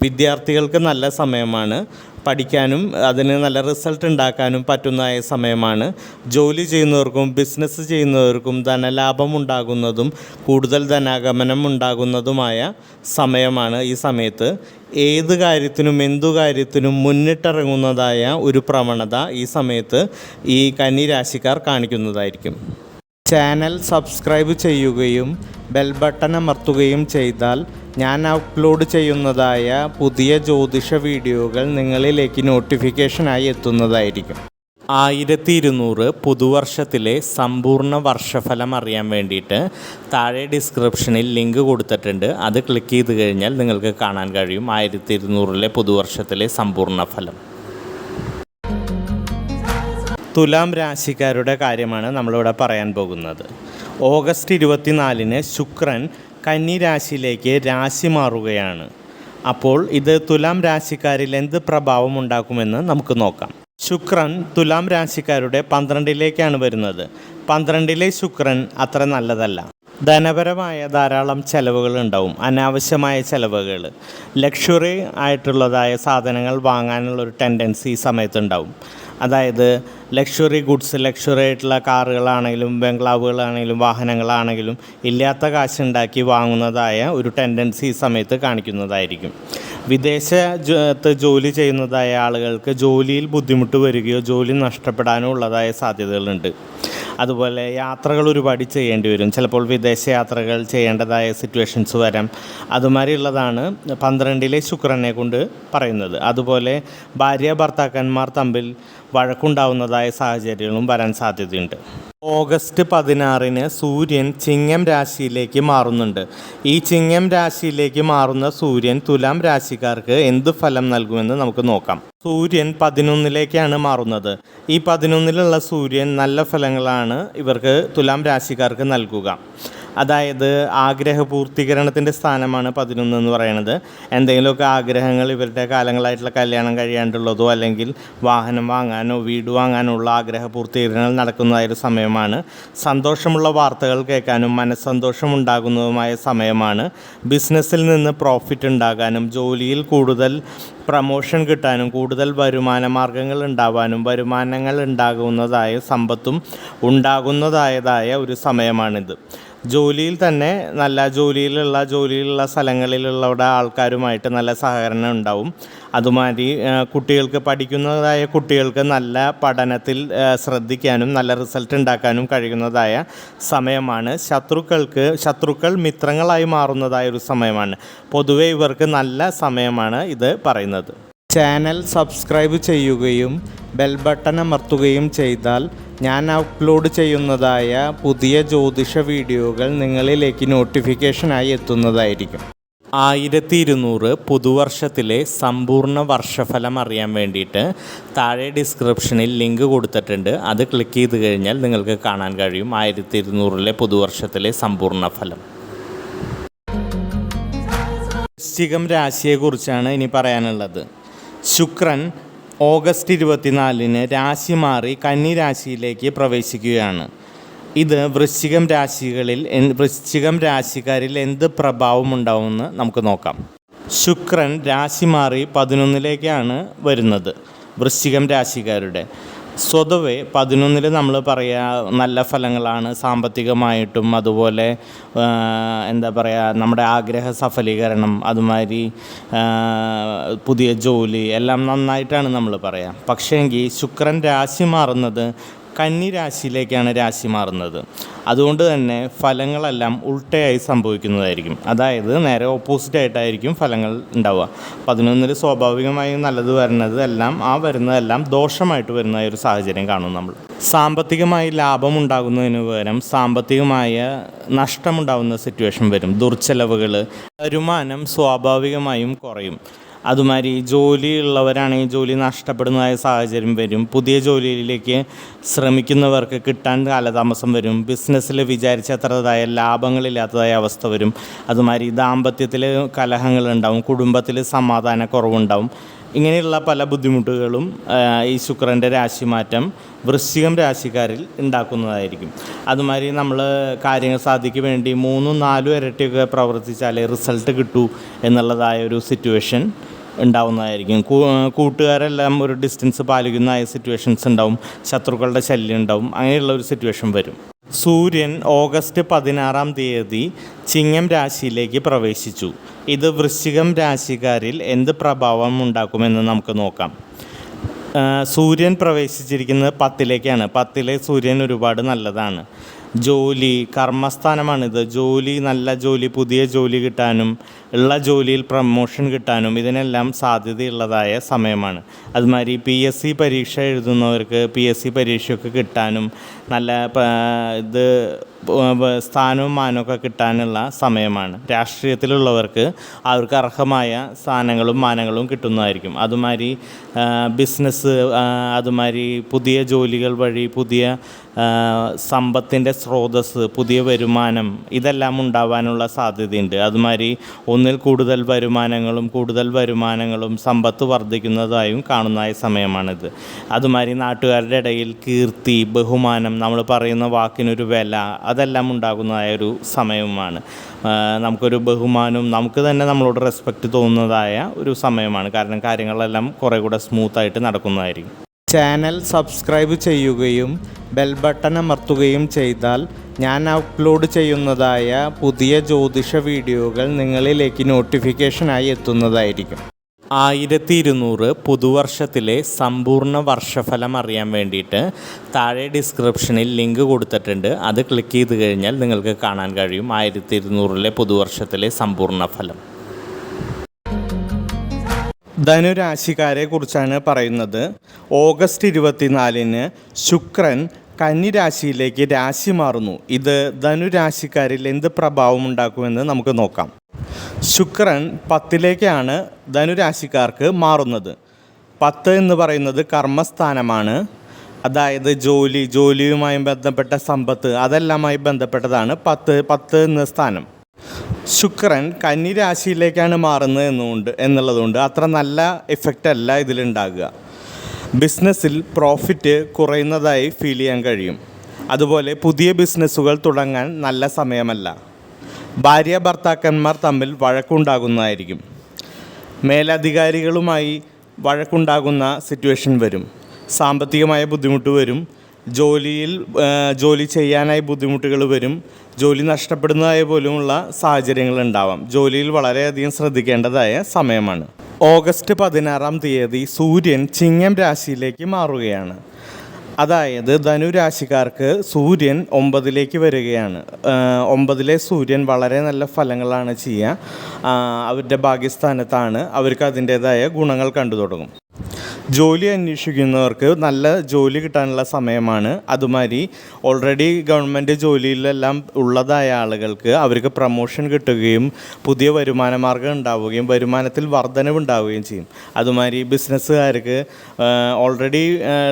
വിദ്യാർത്ഥികൾക്ക് നല്ല സമയമാണ്. പഠിക്കാനും അതിന് നല്ല റിസൾട്ട് ഉണ്ടാക്കാനും പറ്റുന്നതായ സമയമാണ്. ജോലി ചെയ്യുന്നവർക്കും ബിസിനസ് ചെയ്യുന്നവർക്കും ധനലാഭം ഉണ്ടാകുന്നതും കൂടുതൽ ധനാഗമനം ഉണ്ടാകുന്നതുമായ സമയമാണ് ഈ സമയത്ത്. ഏത് കാര്യത്തിനും എന്തു കാര്യത്തിനും മുന്നിട്ടിറങ്ങുന്നതായ ഒരു പ്രവണത ഈ സമയത്ത് ഈ കന്നി രാശിക്കാർ കാണിക്കുന്നതായിരിക്കും. ചാനൽ സബ്സ്ക്രൈബ് ചെയ്യുകയും ബെൽ ബട്ടൺ അമർത്തുകയും ചെയ്താൽ ഞാൻ അപ്ലോഡ് ചെയ്യുന്നതായ പുതിയ ജ്യോതിഷ വീഡിയോകൾ നിങ്ങളിലേക്ക് നോട്ടിഫിക്കേഷനായി എത്തുന്നതായിരിക്കും. 1200 പുതുവർഷത്തിലെ സമ്പൂർണ്ണ വർഷഫലം അറിയാൻ വേണ്ടിയിട്ട് താഴെ ഡിസ്ക്രിപ്ഷനിൽ ലിങ്ക് കൊടുത്തിട്ടുണ്ട്. അത് ക്ലിക്ക് ചെയ്ത് കഴിഞ്ഞാൽ നിങ്ങൾക്ക് കാണാൻ കഴിയും 1200 പുതുവർഷത്തിലെ സമ്പൂർണ്ണ ഫലം. തുലാം രാശിക്കാരുടെ കാര്യമാണ് നമ്മളിവിടെ പറയാൻ പോകുന്നത്. ഓഗസ്റ്റ് 24 ശുക്രൻ കന്നി രാശിയിലേക്ക് രാശി മാറുകയാണ്. അപ്പോൾ ഇത് തുലാം രാശിക്കാരിൽ എന്ത് പ്രഭാവം ഉണ്ടാക്കുമെന്ന് നമുക്ക് നോക്കാം. ശുക്രൻ തുലാം രാശിക്കാരുടെ 12ലേക്കാണ് വരുന്നത്. 12ലെ ശുക്രൻ അത്ര നല്ലതല്ല. ധനപരമായ ധാരാളം ചിലവുകൾ ഉണ്ടാവും, അനാവശ്യമായ ചിലവുകൾ, ലക്ഷറി ആയിട്ടുള്ളതായ സാധനങ്ങൾ വാങ്ങാനുള്ളൊരു ടെൻഡൻസി ഈ സമയത്തുണ്ടാവും. അതായത് ലക്ഷറി ഗുഡ്സ്, ലക്ഷറി ആയിട്ടുള്ള കാറുകളാണെങ്കിലും ബംഗ്ലാവുകളാണെങ്കിലും വാഹനങ്ങളാണെങ്കിലും ഇല്ലാത്ത കാശുണ്ടാക്കി വാങ്ങുന്നതായ ഒരു ടെൻഡൻസി ഈ സമയത്ത് കാണിക്കുന്നതായിരിക്കും. വിദേശത്ത് ജോലി ചെയ്യുന്നതായ ആളുകൾക്ക് ജോലിയിൽ ബുദ്ധിമുട്ട് വരികയോ ജോലി നഷ്ടപ്പെടാനോ ഉള്ളതായ സാധ്യതകളുണ്ട്. അതുപോലെ യാത്രകൾ ഒരുപാട് ചെയ്യേണ്ടി വരും. ചിലപ്പോൾ വിദേശ യാത്രകൾ ചെയ്യേണ്ടതായ സിറ്റുവേഷൻസ് വരാം. അതുമാതിരിയുള്ളതാണ് 12ലെ ശുക്രനെ കൊണ്ട് പറയുന്നത്. അതുപോലെ ഭാര്യ ഭർത്താക്കന്മാർ തമ്മിൽ വഴക്കുണ്ടാവുന്നതായ സാഹചര്യങ്ങളും വരാൻ സാധ്യതയുണ്ട്. ഓഗസ്റ്റ് 16 സൂര്യൻ ചിങ്ങം രാശിയിലേക്ക് മാറുന്നുണ്ട്. ഈ ചിങ്ങം രാശിയിലേക്ക് മാറുന്ന സൂര്യൻ തുലാം രാശിക്കാർക്ക് എന്ത് ഫലം നൽകുമെന്ന് നമുക്ക് നോക്കാം. സൂര്യൻ 11ലേക്കാണ് മാറുന്നത്. ഈ 11ലുള്ള സൂര്യൻ നല്ല ഫലങ്ങളാണ് ഇവർക്ക് തുലാം രാശിക്കാർക്ക് നൽകുക. അതായത് ആഗ്രഹപൂർത്തീകരണത്തിൻ്റെ സ്ഥാനമാണ് 11 എന്ന് പറയുന്നത്. എന്തെങ്കിലുമൊക്കെ ആഗ്രഹങ്ങൾ ഇവരുടെ കാലങ്ങളായിട്ടുള്ള കല്യാണം കഴിയാണ്ടുള്ളതോ അല്ലെങ്കിൽ വാഹനം വാങ്ങാനോ വീട് വാങ്ങാനോ ഉള്ള ആഗ്രഹപൂർത്തീകരണങ്ങൾ നടക്കുന്നതായൊരു സമയമാണ്. സന്തോഷമുള്ള വാർത്തകൾ കേൾക്കാനും മനസ്സന്തോഷം ഉണ്ടാകുന്നതുമായ സമയമാണ്. ബിസിനസ്സിൽ നിന്ന് പ്രോഫിറ്റ് ഉണ്ടാകാനും ജോലിയിൽ കൂടുതൽ പ്രമോഷൻ കിട്ടാനും കൂടുതൽ വരുമാന മാർഗങ്ങൾ ഉണ്ടാവാനും വരുമാനങ്ങൾ ഉണ്ടാകുന്നതായ സമ്പത്തും ഉണ്ടാകുന്നതായതായ ഒരു സമയമാണിത്. ജോലിയിൽ തന്നെ നല്ല ജോലിയിലുള്ള സ്ഥലങ്ങളിലുള്ള ആൾക്കാരുമായിട്ട് നല്ല സഹകരണം ഉണ്ടാവും. അതുമാതിരി പഠിക്കുന്നതായ കുട്ടികൾക്ക് നല്ല പഠനത്തിൽ നല്ല റിസൾട്ട് ഉണ്ടാക്കാനും കഴിയുന്നതായ സമയമാണ്. ശത്രുക്കൾ മിത്രങ്ങളായി മാറുന്നതായ ഒരു സമയമാണ്. പൊതുവെ ഇവർക്ക് നല്ല സമയമാണ് ഇത് പറയുന്നത്. ചാനൽ സബ്സ്ക്രൈബ് ചെയ്യുകയും ബെൽ ബട്ടൺ അമർത്തുകയും ചെയ്താൽ ഞാൻ അപ്ലോഡ് ചെയ്യുന്നതായ പുതിയ ജ്യോതിഷ വീഡിയോകൾ നിങ്ങളിലേക്ക് നോട്ടിഫിക്കേഷനായി എത്തുന്നതായിരിക്കും. 1200 പുതുവർഷത്തിലെ സമ്പൂർണ്ണ വർഷഫലം അറിയാൻ വേണ്ടിയിട്ട് താഴെ ഡിസ്ക്രിപ്ഷനിൽ ലിങ്ക് കൊടുത്തിട്ടുണ്ട്. അത് ക്ലിക്ക് ചെയ്ത് കഴിഞ്ഞാൽ നിങ്ങൾക്ക് കാണാൻ കഴിയും 1200 പുതുവർഷത്തിലെ സമ്പൂർണ്ണ ഫലം. വൃശ്ചികം രാശിയെക്കുറിച്ചാണ് ഇനി പറയാനുള്ളത്. ശുക്രൻ ഓഗസ്റ്റ് 24 രാശി മാറി കന്നി രാശിയിലേക്ക് പ്രവേശിക്കുകയാണ്. ഇത് വൃശ്ചികം രാശിക്കാരിൽ എന്ത് പ്രഭാവം ഉണ്ടാവുമെന്ന് നമുക്ക് നോക്കാം. ശുക്രൻ രാശി മാറി 11ലേക്കാണ് വരുന്നത് വൃശ്ചികം രാശിക്കാരുടെ. സ്വതവേ 11 നമ്മൾ പറയുക നല്ല ഫലങ്ങളാണ്. സാമ്പത്തികമായിട്ടും അതുപോലെ നമ്മുടെ ആഗ്രഹ സഫലീകരണം, അതുമാതിരി പുതിയ ജോലി എല്ലാം നന്നായിട്ടാണ് നമ്മൾ പറയുക. പക്ഷേങ്കിൽ ശുക്രൻ രാശി മാറുന്നത് കന്നി രാശിയിലേക്കാണ് രാശി മാറുന്നത്. അതുകൊണ്ട് തന്നെ ഫലങ്ങളെല്ലാം ഉൾട്ടയായി സംഭവിക്കുന്നതായിരിക്കും. അതായത് നേരെ ഓപ്പോസിറ്റായിട്ടായിരിക്കും ഫലങ്ങൾ ഉണ്ടാവുക. 11 സ്വാഭാവികമായും നല്ലത് വരുന്നതെല്ലാം ദോഷമായിട്ട് വരുന്ന ഒരു സാഹചര്യം കാണും നമ്മൾ. സാമ്പത്തികമായി ലാഭം ഉണ്ടാകുന്നതിന് പകരം സാമ്പത്തികമായ നഷ്ടമുണ്ടാകുന്ന സിറ്റുവേഷൻ വരും. ദുർച്ചെലവുകൾ, വരുമാനം സ്വാഭാവികമായും കുറയും. അതുമാതിരി ജോലിയുള്ളവരാണെങ്കിൽ ജോലി നഷ്ടപ്പെടുന്നതായ സാഹചര്യം വരും. പുതിയ ജോലിയിലേക്ക് ശ്രമിക്കുന്നവർക്ക് കിട്ടാൻ കാലതാമസം വരും. ബിസിനസ്സിൽ വിചാരിച്ചത്രതായ ലാഭങ്ങളില്ലാത്തതായ അവസ്ഥ വരും. അതുമാതിരി ദാമ്പത്യത്തിൽ കലഹങ്ങളുണ്ടാവും, കുടുംബത്തിൽ സമാധാനക്കുറവുണ്ടാവും. ഇങ്ങനെയുള്ള പല ബുദ്ധിമുട്ടുകളും ഈ ശുക്രൻ്റെ രാശിമാറ്റം വൃശ്ചികം രാശിക്കാരിൽ ഉണ്ടാക്കുന്നതായിരിക്കും. അതുമാതിരി നമ്മൾ കാര്യങ്ങൾ സാധിക്കാൻ വേണ്ടി 3-4 ഇരട്ടിയൊക്കെ പ്രവർത്തിച്ചാലേ റിസൾട്ട് കിട്ടൂ എന്നുള്ളതായ ഒരു സിറ്റുവേഷൻ ഉണ്ടാവുന്നതായിരിക്കും. കൂട്ടുകാരെല്ലാം ഒരു ഡിസ്റ്റൻസ് പാലിക്കുന്നതായ സിറ്റുവേഷൻസ് ഉണ്ടാവും, ശത്രുക്കളുടെ ശല്യം ഉണ്ടാവും, അങ്ങനെയുള്ള ഒരു സിറ്റുവേഷൻ വരും. സൂര്യൻ ഓഗസ്റ്റ് 16 ചിങ്ങം രാശിയിലേക്ക് പ്രവേശിച്ചു. ഇത് വൃശ്ചികം രാശിക്കാരിൽ എന്ത് പ്രഭാവം ഉണ്ടാക്കുമെന്ന് നമുക്ക് നോക്കാം. സൂര്യൻ പ്രവേശിച്ചിരിക്കുന്നത് 10ലേക്കാണ്. 10ലെ സൂര്യൻ ഒരുപാട് നല്ലതാണ്. ജോലി, കർമ്മസ്ഥാനമാണിത്. നല്ല ജോലി, പുതിയ ജോലി കിട്ടാനും ഉള്ള ജോലിയിൽ പ്രമോഷൻ കിട്ടാനും ഇതിനെല്ലാം സാധ്യതയുള്ളതായ സമയമാണ്. അതുമാതിരി PSC പരീക്ഷ എഴുതുന്നവർക്ക് PSC പരീക്ഷയൊക്കെ കിട്ടാനും നല്ല സ്ഥാനവും മാനമൊക്കെ കിട്ടാനുള്ള സമയമാണ്. രാഷ്ട്രീയത്തിലുള്ളവർക്ക് അവർക്ക് അർഹമായ സ്ഥാനങ്ങളും മാനങ്ങളും കിട്ടുന്നതായിരിക്കും. അതുമാതിരി ബിസിനസ്, അതുമാതിരി പുതിയ ജോലികൾ വഴി പുതിയ സമ്പത്തിൻ്റെ സ്രോതസ്സ്, പുതിയ വരുമാനം ഇതെല്ലാം ഉണ്ടാവാനുള്ള സാധ്യതയുണ്ട്. അതുമാതിരി ഒന്നിൽ കൂടുതൽ വരുമാനങ്ങളും സമ്പത്ത് വർദ്ധിക്കുന്നതായും കാണുന്നതായ സമയമാണിത്. അതുമാതിരി നാട്ടുകാരുടെ ഇടയിൽ കീർത്തി, ബഹുമാനം, നമ്മൾ പറയുന്ന വാക്കിനൊരു വില, അതെല്ലാം ഉണ്ടാകുന്നതായ ഒരു സമയവുമാണ്. നമുക്കൊരു ബഹുമാനവും നമുക്ക് തന്നെ നമ്മളോട് റെസ്പെക്റ്റ് തോന്നുന്നതായ ഒരു സമയമാണ്. കാരണം കാര്യങ്ങളെല്ലാം കുറേ കൂടെ സ്മൂത്തായിട്ട് നടക്കുന്നതായിരിക്കും. ചാനൽ സബ്സ്ക്രൈബ് ചെയ്യുകയും ബെൽ ബട്ടൺ അമർത്തുകയും ചെയ്താൽ ഞാൻ അപ്ലോഡ് ചെയ്യുന്നതായ പുതിയ ജ്യോതിഷ വീഡിയോകൾ നിങ്ങളിലേക്ക് നോട്ടിഫിക്കേഷനായി എത്തുന്നതായിരിക്കും. 1200 പുതുവർഷത്തിലെ സമ്പൂർണ്ണ വർഷഫലം അറിയാൻ വേണ്ടിയിട്ട് താഴെ ഡിസ്ക്രിപ്ഷനിൽ ലിങ്ക് കൊടുത്തിട്ടുണ്ട്. അത് ക്ലിക്ക് ചെയ്ത് കഴിഞ്ഞാൽ നിങ്ങൾക്ക് കാണാൻ കഴിയും 1200 പുതുവർഷത്തിലെ സമ്പൂർണ്ണ ഫലം. ധനുരാശിക്കാരെ കുറിച്ചാണ് പറയുന്നത്. ഓഗസ്റ്റ് 24 ശുക്രൻ കന്നിരാശിയിലേക്ക് രാശി മാറുന്നു. ഇത് ധനുരാശിക്കാരിൽ എന്ത് പ്രഭാവം ഉണ്ടാക്കുമെന്ന് നമുക്ക് നോക്കാം. ശുക്രൻ 10ലേക്കാണ് ധനുരാശിക്കാർക്ക് മാറുന്നത്. 10 എന്ന് പറയുന്നത് കർമ്മസ്ഥാനമാണ്. അതായത് ജോലിയുമായി ബന്ധപ്പെട്ട സമ്പത്ത്, അതെല്ലാമായി ബന്ധപ്പെട്ടതാണ് 10 എന്ന സ്ഥാനം. ശുക്രൻ കന്നിരാശിയിലേക്കാണ് മാറുന്നത് എന്നുള്ളതുകൊണ്ട് അത്ര നല്ല എഫക്റ്റ് അല്ല ഇതിലുണ്ടാകുക. ബിസിനസ്സിൽ പ്രോഫിറ്റ് കുറയുന്നതായി ഫീൽ ചെയ്യാൻ കഴിയും. അതുപോലെ പുതിയ ബിസിനസ്സുകൾ തുടങ്ങാൻ നല്ല സമയമല്ല. ഭാര്യ ഭർത്താക്കന്മാർ തമ്മിൽ വഴക്കുണ്ടാകുന്നതായിരിക്കും. മേലധികാരികളുമായി വഴക്കുണ്ടാകുന്ന സിറ്റുവേഷൻ വരും. സാമ്പത്തികമായ ബുദ്ധിമുട്ട് വരും. ജോലി ചെയ്യാനായി ബുദ്ധിമുട്ടുകൾ വരും. ജോലി നഷ്ടപ്പെടുന്നതായ പോലുമുള്ള സാഹചര്യങ്ങളുണ്ടാവാം. ജോലിയിൽ വളരെയധികം ശ്രദ്ധിക്കേണ്ടതായ സമയമാണ്. ഓഗസ്റ്റ് 16 സൂര്യൻ ചിങ്ങം രാശിയിലേക്ക് മാറുകയാണ്. അതായത് ധനുരാശിക്കാർക്ക് സൂര്യൻ 9ലേക്ക് വരികയാണ്. 9ലെ സൂര്യൻ വളരെ നല്ല ഫലങ്ങളാണ് ചെയ്യുക. അവരുടെ ഭാഗ്യസ്ഥാനത്താണ്. അവർക്ക് അതിൻ്റേതായ ഗുണങ്ങൾ കണ്ടു തുടങ്ങും. ജോലി അന്വേഷിക്കുന്നവർക്ക് നല്ല ജോലി കിട്ടാനുള്ള സമയമാണ്. അതുമാതിരി ഓൾറെഡി ഗവൺമെൻറ് ജോലിയിലെല്ലാം ഉള്ളതായ ആളുകൾക്ക് അവർക്ക് പ്രമോഷൻ കിട്ടുകയും പുതിയ വരുമാന മാർഗ്ഗം ഉണ്ടാവുകയും വരുമാനത്തിൽ വർധനവുണ്ടാവുകയും ചെയ്യും. അതുമാതിരി ബിസിനസ്സുകാർക്ക് ഓൾറെഡി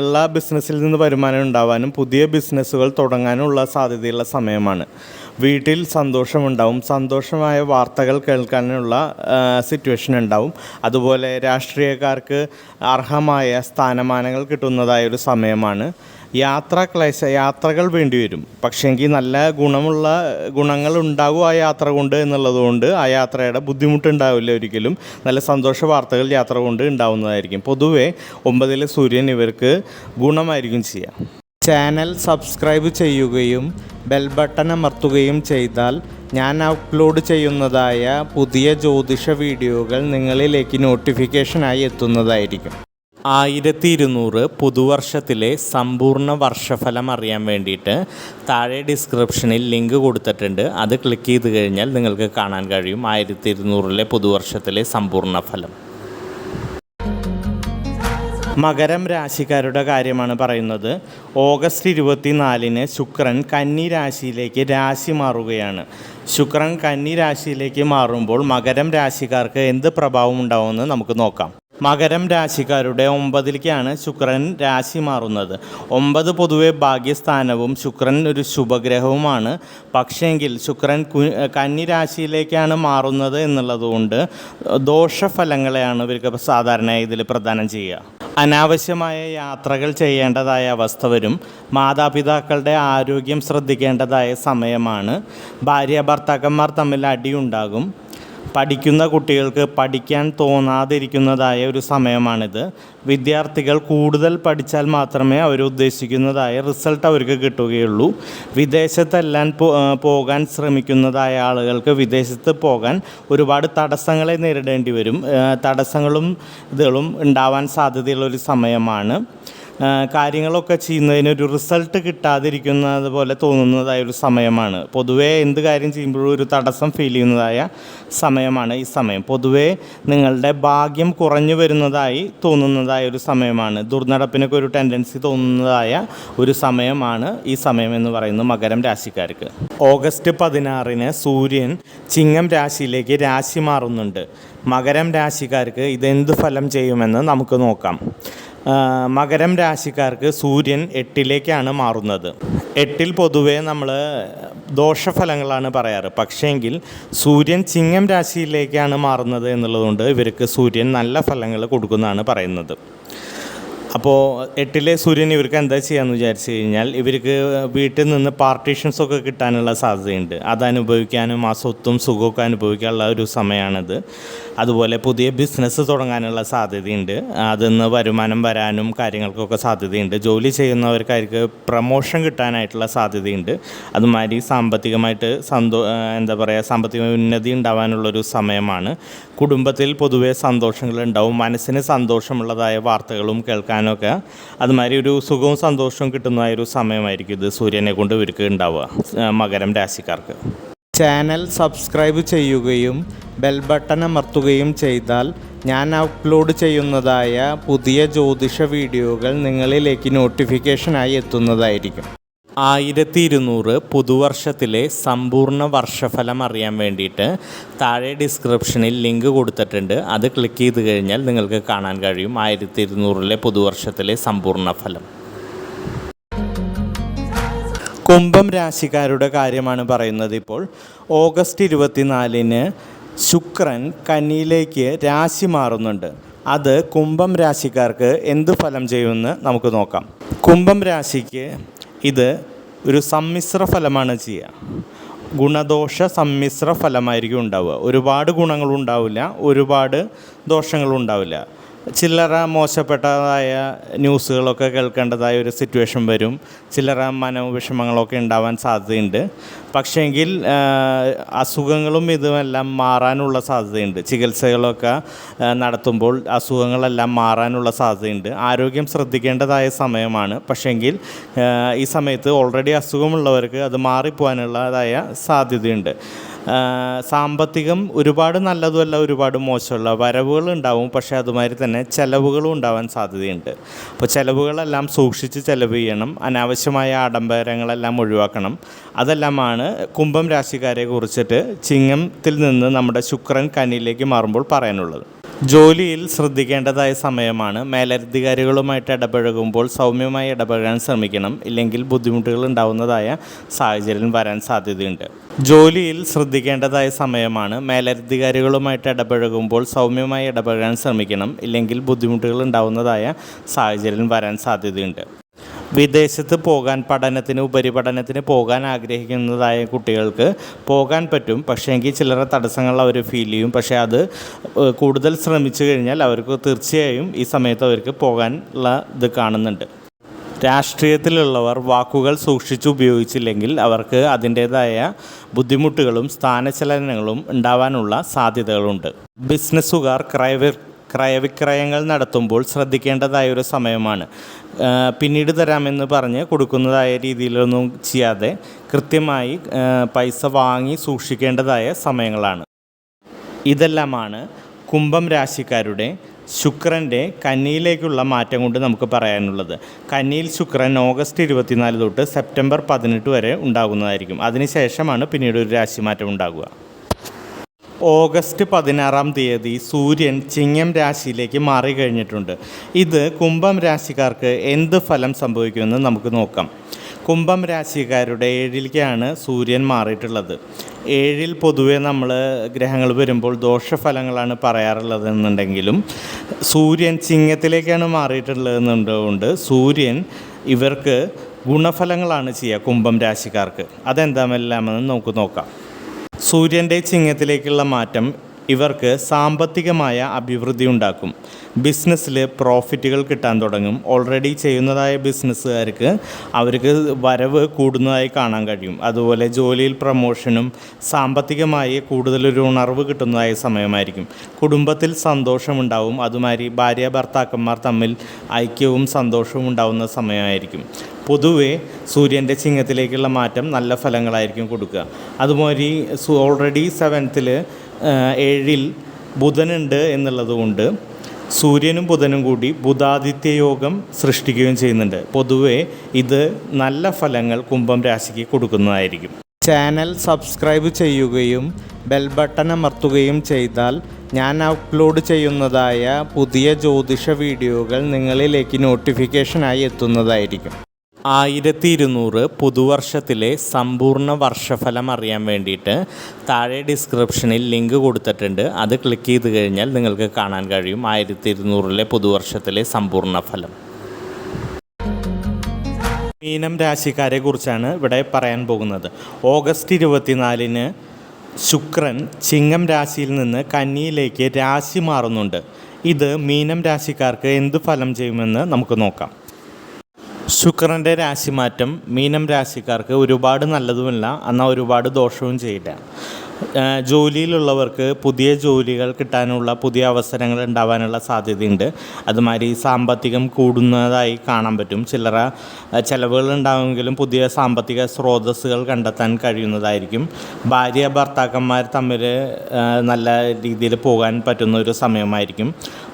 ഉള്ള ബിസിനസ്സിൽ നിന്ന് വരുമാനം ഉണ്ടാവാനും പുതിയ ബിസിനസ്സുകൾ തുടങ്ങാനുള്ള സാധ്യതയുള്ള സമയമാണ്. വീട്ടിൽ സന്തോഷമുണ്ടാവും. സന്തോഷമായ വാർത്തകൾ കേൾക്കാനുള്ള സിറ്റുവേഷൻ ഉണ്ടാവും. അതുപോലെ രാഷ്ട്രീയക്കാർക്ക് അർഹമായ സ്ഥാനമാനങ്ങൾ കിട്ടുന്നതായൊരു സമയമാണ്. യാത്രകൾ വേണ്ടി വരും. പക്ഷേങ്കിൽ നല്ല ഗുണങ്ങൾ ഉണ്ടാകും ആ യാത്ര കൊണ്ട് എന്നുള്ളതുകൊണ്ട് ആ യാത്രയുടെ ബുദ്ധിമുട്ടുണ്ടാവില്ല ഒരിക്കലും. നല്ല സന്തോഷ വാർത്തകൾ യാത്ര കൊണ്ട് ഉണ്ടാവുന്നതായിരിക്കും. പൊതുവേ 9ലെ സൂര്യൻ ഇവർക്ക് ഗുണമായിരിക്കും ചെയ്യുക. ചാനൽ സബ്സ്ക്രൈബ് ചെയ്യുകയും ബെൽ ബട്ടൺ അമർത്തുകയും ചെയ്താൽ ഞാൻ അപ്ലോഡ് ചെയ്യുന്നതായ പുതിയ ജ്യോതിഷ വീഡിയോകൾ നിങ്ങളിലേക്ക് നോട്ടിഫിക്കേഷനായി എത്തുന്നതായിരിക്കും. 1200 പുതുവർഷത്തിലെ സമ്പൂർണ്ണ വർഷഫലം അറിയാൻ വേണ്ടിയിട്ട് താഴെ ഡിസ്ക്രിപ്ഷനിൽ ലിങ്ക് കൊടുത്തിട്ടുണ്ട്. അത് ക്ലിക്ക് ചെയ്ത് കഴിഞ്ഞാൽ നിങ്ങൾക്ക് കാണാൻ കഴിയും 1200 പുതുവർഷത്തിലെ സമ്പൂർണ്ണ ഫലം. മകരം രാശിക്കാരുടെ കാര്യമാണ് പറയുന്നത്. ഓഗസ്റ്റ് 24 ശുക്രൻ കന്നി രാശിയിലേക്ക് രാശി മാറുകയാണ്. ശുക്രൻ കന്നി രാശിയിലേക്ക് മാറുമ്പോൾ മകരം രാശിക്കാർക്ക് എന്ത് പ്രഭാവം ഉണ്ടാവുമെന്ന് നമുക്ക് നോക്കാം. മകരം രാശിക്കാരുടെ 9ലേക്കാണ് ശുക്രൻ രാശി മാറുന്നത്. 9 പൊതുവെ ഭാഗ്യസ്ഥാനവും ശുക്രൻ ഒരു ശുഭഗ്രഹവുമാണ്. പക്ഷേങ്കിൽ ശുക്രൻ കന്നി രാശിയിലേക്കാണ് മാറുന്നത് എന്നുള്ളതുകൊണ്ട് ദോഷഫലങ്ങളെയാണ് ഇവർക്ക് സാധാരണയായി ഇതിൽ പ്രദാനം ചെയ്യുക. അനാവശ്യമായ യാത്രകൾ ചെയ്യേണ്ടതായ അവസ്ഥ വരും. മാതാപിതാക്കളുടെ ആരോഗ്യം ശ്രദ്ധിക്കേണ്ടതായ സമയമാണ്. ഭാര്യ ഭർത്താക്കന്മാർ തമ്മിൽ അടിയുണ്ടാകും. പഠിക്കുന്ന കുട്ടികൾക്ക് പഠിക്കാൻ തോന്നാതിരിക്കുന്നതായ ഒരു സമയമാണിത്. വിദ്യാർത്ഥികൾ കൂടുതൽ പഠിച്ചാൽ മാത്രമേ അവർ ഉദ്ദേശിക്കുന്നതായ റിസൾട്ട് അവർക്ക് കിട്ടുകയുള്ളൂ. വിദേശത്തെല്ലാം പോകാൻ ശ്രമിക്കുന്നതായ ആളുകൾക്ക് വിദേശത്ത് പോകാൻ ഒരുപാട് തടസ്സങ്ങളെ നേരിടേണ്ടി വരും. തടസ്സങ്ങളും ഇതുകളും ഉണ്ടാവാൻ സാധ്യതയുള്ളൊരു സമയമാണ്. കാര്യങ്ങളൊക്കെ ചെയ്യുന്നതിനൊരു റിസൾട്ട് കിട്ടാതിരിക്കുന്നത് പോലെ തോന്നുന്നതായൊരു സമയമാണ്. പൊതുവേ എന്ത് കാര്യം ചെയ്യുമ്പോഴും ഒരു തടസ്സം ഫീൽ ചെയ്യുന്നതായ സമയമാണ് ഈ സമയം. പൊതുവേ നിങ്ങളുടെ ഭാഗ്യം കുറഞ്ഞു വരുന്നതായി തോന്നുന്നതായ ഒരു സമയമാണ്. ദുർനടപ്പിനൊക്കെ ഒരു ടെൻഡൻസി തോന്നുന്നതായ ഒരു സമയമാണ് ഈ സമയം എന്ന് പറയുന്നത് മകരം രാശിക്കാർക്ക്. ഓഗസ്റ്റ് 16 സൂര്യൻ ചിങ്ങം രാശിയിലേക്ക് രാശി മാറുന്നുണ്ട്. മകരം രാശിക്കാർക്ക് ഇതെന്ത് ഫലം ചെയ്യുമെന്ന് നമുക്ക് നോക്കാം. മകരം രാശിക്കാർക്ക് സൂര്യൻ 8ലേക്കാണ് മാറുന്നത്. 8 പൊതുവേ നമ്മൾ ദോഷഫലങ്ങളാണ് പറയാറ്. പക്ഷേങ്കിൽ സൂര്യൻ ചിങ്ങം രാശിയിലേക്കാണ് മാറുന്നത് എന്നുള്ളതുകൊണ്ട് ഇവർക്ക് സൂര്യൻ നല്ല ഫലങ്ങൾ കൊടുക്കുന്നതാണ് പറയുന്നത്. അപ്പോൾ 8ലെ സൂര്യൻ ഇവർക്ക് എന്താ ചെയ്യാമെന്ന് വിചാരിച്ചു കഴിഞ്ഞാൽ ഇവർക്ക് വീട്ടിൽ നിന്ന് പാർട്ടീഷൻസൊക്കെ കിട്ടാനുള്ള സാധ്യതയുണ്ട്. അതനുഭവിക്കാനും ആ സ്വത്തും സുഖമൊക്കെ അനുഭവിക്കാനുള്ള ഒരു സമയമാണിത്. അതുപോലെ പുതിയ ബിസിനസ് തുടങ്ങാനുള്ള സാധ്യതയുണ്ട്. അതിൽ നിന്ന് വരുമാനം വരാനും കാര്യങ്ങൾക്കൊക്കെ സാധ്യതയുണ്ട്. ജോലി ചെയ്യുന്നവർക്കാർക്ക് പ്രമോഷൻ കിട്ടാനായിട്ടുള്ള സാധ്യതയുണ്ട്. അതുമാതിരി സാമ്പത്തികമായിട്ട് സാമ്പത്തിക ഉന്നതി ഉണ്ടാവാനുള്ളൊരു സമയമാണ്. കുടുംബത്തിൽ പൊതുവെ സന്തോഷങ്ങളുണ്ടാവും. മനസ്സിന് സന്തോഷമുള്ളതായ വാർത്തകളും കേൾക്കാനൊക്കെ അതുമാതിരി ഒരു സുഖവും സന്തോഷവും കിട്ടുന്നതായൊരു സമയമായിരിക്കും ഇത് സൂര്യനെ കൊണ്ട് ഇവർക്ക് ഉണ്ടാവുക മകരം രാശിക്കാർക്ക്. ചാനൽ സബ്സ്ക്രൈബ് ചെയ്യുകയും ബെൽ ബട്ടൺ അമർത്തുകയും ചെയ്താൽ ഞാൻ അപ്ലോഡ് ചെയ്യുന്നതായ പുതിയ ജ്യോതിഷ വീഡിയോകൾ നിങ്ങളിലേക്ക് നോട്ടിഫിക്കേഷനായി എത്തുന്നതായിരിക്കും. 1200 പുതുവർഷത്തിലെ സമ്പൂർണ്ണ വർഷഫലം അറിയാൻ വേണ്ടിയിട്ട് താഴെ ഡിസ്ക്രിപ്ഷനിൽ ലിങ്ക് കൊടുത്തിട്ടുണ്ട്. അത് ക്ലിക്ക് ചെയ്ത് കഴിഞ്ഞാൽ നിങ്ങൾക്ക് കാണാൻ കഴിയും 1200 പുതുവർഷത്തിലെ സമ്പൂർണ്ണ ഫലം. കുംഭം രാശിക്കാരുടെ കാര്യമാണ് പറയുന്നത്. ഇപ്പോൾ ഓഗസ്റ്റ് 24 ശുക്രൻ കന്നിയിലേക്ക് രാശി മാറുന്നുണ്ട്. അത് കുംഭം രാശിക്കാർക്ക് എന്ത് ഫലം ചെയ്യുമെന്ന് നമുക്ക് നോക്കാം. കുംഭം രാശിക്ക് ഇത് ഒരു സമ്മിശ്ര ഫലമാണ് ചെയ്യുക. ഗുണദോഷ സമ്മിശ്ര ഫലമായിരിക്കും ഉണ്ടാവുക. ഒരുപാട് ഗുണങ്ങളുണ്ടാവില്ല, ഒരുപാട് ദോഷങ്ങളുണ്ടാവില്ല. ചില്ലറ മോശപ്പെട്ടതായ ന്യൂസുകളൊക്കെ കേൾക്കേണ്ടതായ ഒരു സിറ്റുവേഷൻ വരും. ചില്ലറ മനോവിഷമങ്ങളൊക്കെ ഉണ്ടാവാൻ സാധ്യതയുണ്ട്. പക്ഷേങ്കിൽ അസുഖങ്ങളും ഇതുമെല്ലാം മാറാനുള്ള സാധ്യതയുണ്ട്. ചികിത്സകളൊക്കെ നടത്തുമ്പോൾ അസുഖങ്ങളെല്ലാം മാറാനുള്ള സാധ്യതയുണ്ട്. ആരോഗ്യം ശ്രദ്ധിക്കേണ്ടതായ സമയമാണ്. പക്ഷേങ്കിൽ ഈ സമയത്ത് ഓൾറെഡി അസുഖമുള്ളവർക്ക് അത് മാറിപ്പോകാനുള്ളതായ സാധ്യതയുണ്ട്. സാമ്പത്തികം ഒരുപാട് നല്ലതുമല്ല, ഒരുപാട് മോശമുള്ള വരവുകൾ ഉണ്ടാവും. പക്ഷേ അതുമാതിരി തന്നെ ചിലവുകളും ഉണ്ടാവാൻ സാധ്യതയുണ്ട്. അപ്പോൾ ചിലവുകളെല്ലാം സൂക്ഷിച്ച് ചിലവ് ചെയ്യണം. അനാവശ്യമായ ആഡംബരങ്ങളെല്ലാം ഒഴിവാക്കണം. അതെല്ലാമാണ് കുംഭം രാശിക്കാരെ കുറിച്ചിട്ട് ചിങ്ങത്തിൽ നിന്ന് നമ്മുടെ ശുക്രൻ കന്നിയിലേക്ക് മാറുമ്പോൾ പറയാനുള്ളത്. ജോലിയിൽ ശ്രദ്ധിക്കേണ്ടതായ സമയമാണ്. മേലധികാരികളുമായിട്ട് ഇടപഴകുമ്പോൾ സൗമ്യമായി ഇടപഴകാൻ ശ്രമിക്കണം. ഇല്ലെങ്കിൽ ബുദ്ധിമുട്ടുകൾ ഉണ്ടാവുന്നതായ സാഹചര്യം വരാൻ സാധ്യതയുണ്ട്. ജോലിയിൽ ശ്രദ്ധിക്കേണ്ടതായ സമയമാണ്. മേലധികാരികളുമായിട്ട് ഇടപഴകുമ്പോൾ സൗമ്യമായി ഇടപഴകാൻ ശ്രമിക്കണം. ഇല്ലെങ്കിൽ ബുദ്ധിമുട്ടുകൾ ഉണ്ടാവുന്നതായ സാഹചര്യം വരാൻ സാധ്യതയുണ്ട്. വിദേശത്ത് പോകാൻ ഉപരിപഠനത്തിന് പോകാൻ ആഗ്രഹിക്കുന്നതായ കുട്ടികൾക്ക് പോകാൻ പറ്റും. പക്ഷേ എങ്കിൽ ചില്ലറ തടസ്സങ്ങൾ അവർ ഫീൽ ചെയ്യും. പക്ഷേ അത് കൂടുതൽ ശ്രമിച്ചു കഴിഞ്ഞാൽ അവർക്ക് തീർച്ചയായും ഈ സമയത്ത് അവർക്ക് പോകാനുള്ള ഇത് കാണുന്നുണ്ട്. രാഷ്ട്രീയത്തിലുള്ളവർ വാക്കുകൾ സൂക്ഷിച്ച് ഉപയോഗിച്ചില്ലെങ്കിൽ അവർക്ക് അതിൻ്റേതായ ബുദ്ധിമുട്ടുകളും സ്ഥാനചലനങ്ങളും ഉണ്ടാവാനുള്ള സാധ്യതകളുണ്ട്. ബിസിനസ്സുകാർ ക്രയവിക്രയങ്ങൾ നടത്തുമ്പോൾ ശ്രദ്ധിക്കേണ്ടതായ ഒരു സമയമാണ്. പിന്നീട് തരാമെന്ന് പറഞ്ഞ് കൊടുക്കുന്നതായ രീതിയിലൊന്നും ചെയ്യാതെ കൃത്യമായി പൈസ വാങ്ങി സൂക്ഷിക്കേണ്ടതായ സമയങ്ങളാണ്. ഇതെല്ലാമാണ് കുംഭം രാശിക്കാരുടെ ശുക്രൻ്റെ കന്നിയിലേക്കുള്ള മാറ്റം കൊണ്ട് നമുക്ക് പറയാനുള്ളത്. കന്നിയിൽ ശുക്രൻ ഓഗസ്റ്റ് 24 തൊട്ട് സെപ്റ്റംബർ 18 വരെ ഉണ്ടാകുന്നതായിരിക്കും. അതിനുശേഷമാണ് പിന്നീട് ഒരു രാശിമാറ്റം ഉണ്ടാകുക. ഓഗസ്റ്റ് 16 സൂര്യൻ ചിങ്ങം രാശിയിലേക്ക് മാറിക്കഴിഞ്ഞിട്ടുണ്ട്. ഇത് കുംഭം രാശിക്കാർക്ക് എന്ത് ഫലം സംഭവിക്കുമെന്ന് നമുക്ക് നോക്കാം. കുംഭം രാശിക്കാരുടെ 7ലേക്കാണ് സൂര്യൻ മാറിയിട്ടുള്ളത്. 7 പൊതുവെ നമ്മൾ ഗ്രഹങ്ങൾ വരുമ്പോൾ ദോഷഫലങ്ങളാണ് പറയാറുള്ളതെന്നുണ്ടെങ്കിലും സൂര്യൻ ചിങ്ങത്തിലേക്കാണ് മാറിയിട്ടുള്ളതെന്നുള്ളതുകൊണ്ട് സൂര്യൻ ഇവർക്ക് ഗുണഫലങ്ങളാണ് ചെയ്യുക കുംഭം രാശിക്കാർക്ക്. അതെന്താമെല്ലാമെന്ന് നമുക്ക് നോക്കാം. സൂര്യൻ്റെ ചിങ്ങത്തിലേക്കുള്ള മാറ്റം ഇവർക്ക് സാമ്പത്തികമായ അഭിവൃദ്ധി ഉണ്ടാക്കും. ബിസിനസ്സിൽ പ്രോഫിറ്റുകൾ കിട്ടാൻ തുടങ്ങും. ഓൾറെഡി ചെയ്യുന്നതായ ബിസിനസ്സുകാർക്ക് അവർക്ക് വരവ് കൂടുന്നതായി കാണാൻ കഴിയും. അതുപോലെ ജോലിയിൽ പ്രമോഷനും സാമ്പത്തികമായി കൂടുതലൊരു ഉണർവ് കിട്ടുന്നതായ സമയമായിരിക്കും. കുടുംബത്തിൽ സന്തോഷമുണ്ടാവും. അതുമാതിരി ഭാര്യ ഭർത്താക്കന്മാർ തമ്മിൽ ഐക്യവും സന്തോഷവും ഉണ്ടാവുന്ന സമയമായിരിക്കും. പൊതുവെ സൂര്യൻ്റെ ചിങ്ങത്തിലേക്കുള്ള മാറ്റം നല്ല ഫലങ്ങളായിരിക്കും കൊടുക്കുക. അതുമാതിരി ഓൾറെഡി 7th 7 ബുധനുണ്ട് എന്നുള്ളതുകൊണ്ട് സൂര്യനും ബുധനും കൂടി ബുധാദിത്യ യോഗം സൃഷ്ടിക്കുകയും ചെയ്യുന്നുണ്ട്. പൊതുവെ ഇത് നല്ല ഫലങ്ങൾ കുംഭം രാശിക്ക് കൊടുക്കുന്നതായിരിക്കും. ചാനൽ സബ്സ്ക്രൈബ് ചെയ്യുകയും ബെൽ ബട്ടൺ അമർത്തുകയും ചെയ്താൽ ഞാൻ അപ്ലോഡ് ചെയ്യുന്നതായ പുതിയ ജ്യോതിഷ വീഡിയോകൾ നിങ്ങളിലേക്ക് നോട്ടിഫിക്കേഷനായി എത്തുന്നതായിരിക്കും. 1200 പുതുവർഷത്തിലെ സമ്പൂർണ്ണ വർഷഫലം അറിയാൻ വേണ്ടിയിട്ട് താഴെ ഡിസ്ക്രിപ്ഷനിൽ ലിങ്ക് കൊടുത്തിട്ടുണ്ട്. അത് ക്ലിക്ക് ചെയ്ത് കഴിഞ്ഞാൽ നിങ്ങൾക്ക് കാണാൻ കഴിയും 1200 പുതുവർഷത്തിലെ സമ്പൂർണ്ണ ഫലം. മീനം രാശിക്കാരെ കുറിച്ചാണ് ഇവിടെ പറയാൻ പോകുന്നത്. ഓഗസ്റ്റ് 24 ശുക്രൻ ചിങ്ങം രാശിയിൽ നിന്ന് കന്നിയിലേക്ക് രാശി മാറുന്നുണ്ട്. ഇത് മീനം രാശിക്കാർക്ക് എന്ത് ഫലം ചെയ്യുമെന്ന് നമുക്ക് നോക്കാം. ശുക്രൻ്റെ രാശിമാറ്റം മീനം രാശിക്കാർക്ക് ഒരുപാട് നല്ലതുമല്ല, എന്നാൽ ഒരുപാട് ദോഷവും ചെയ്യില്ല. ജോലിയിലുള്ളവർക്ക് പുതിയ ജോലികൾ കിട്ടാനുള്ള പുതിയ അവസരങ്ങൾ ഉണ്ടാവാനുള്ള സാധ്യതയുണ്ട്. അതുമാതിരി സാമ്പത്തികം കൂടുന്നതായി കാണാൻ പറ്റും. ചില്ലറ ചിലവുകൾ ഉണ്ടാവുമെങ്കിലും പുതിയ സാമ്പത്തിക സ്രോതസ്സുകൾ കണ്ടെത്താൻ കഴിയുന്നതായിരിക്കും. ഭാര്യ ഭർത്താക്കന്മാർ തമ്മിൽ നല്ല രീതിയിൽ പോകാൻ പറ്റുന്ന ഒരു സമയമായിരിക്കും.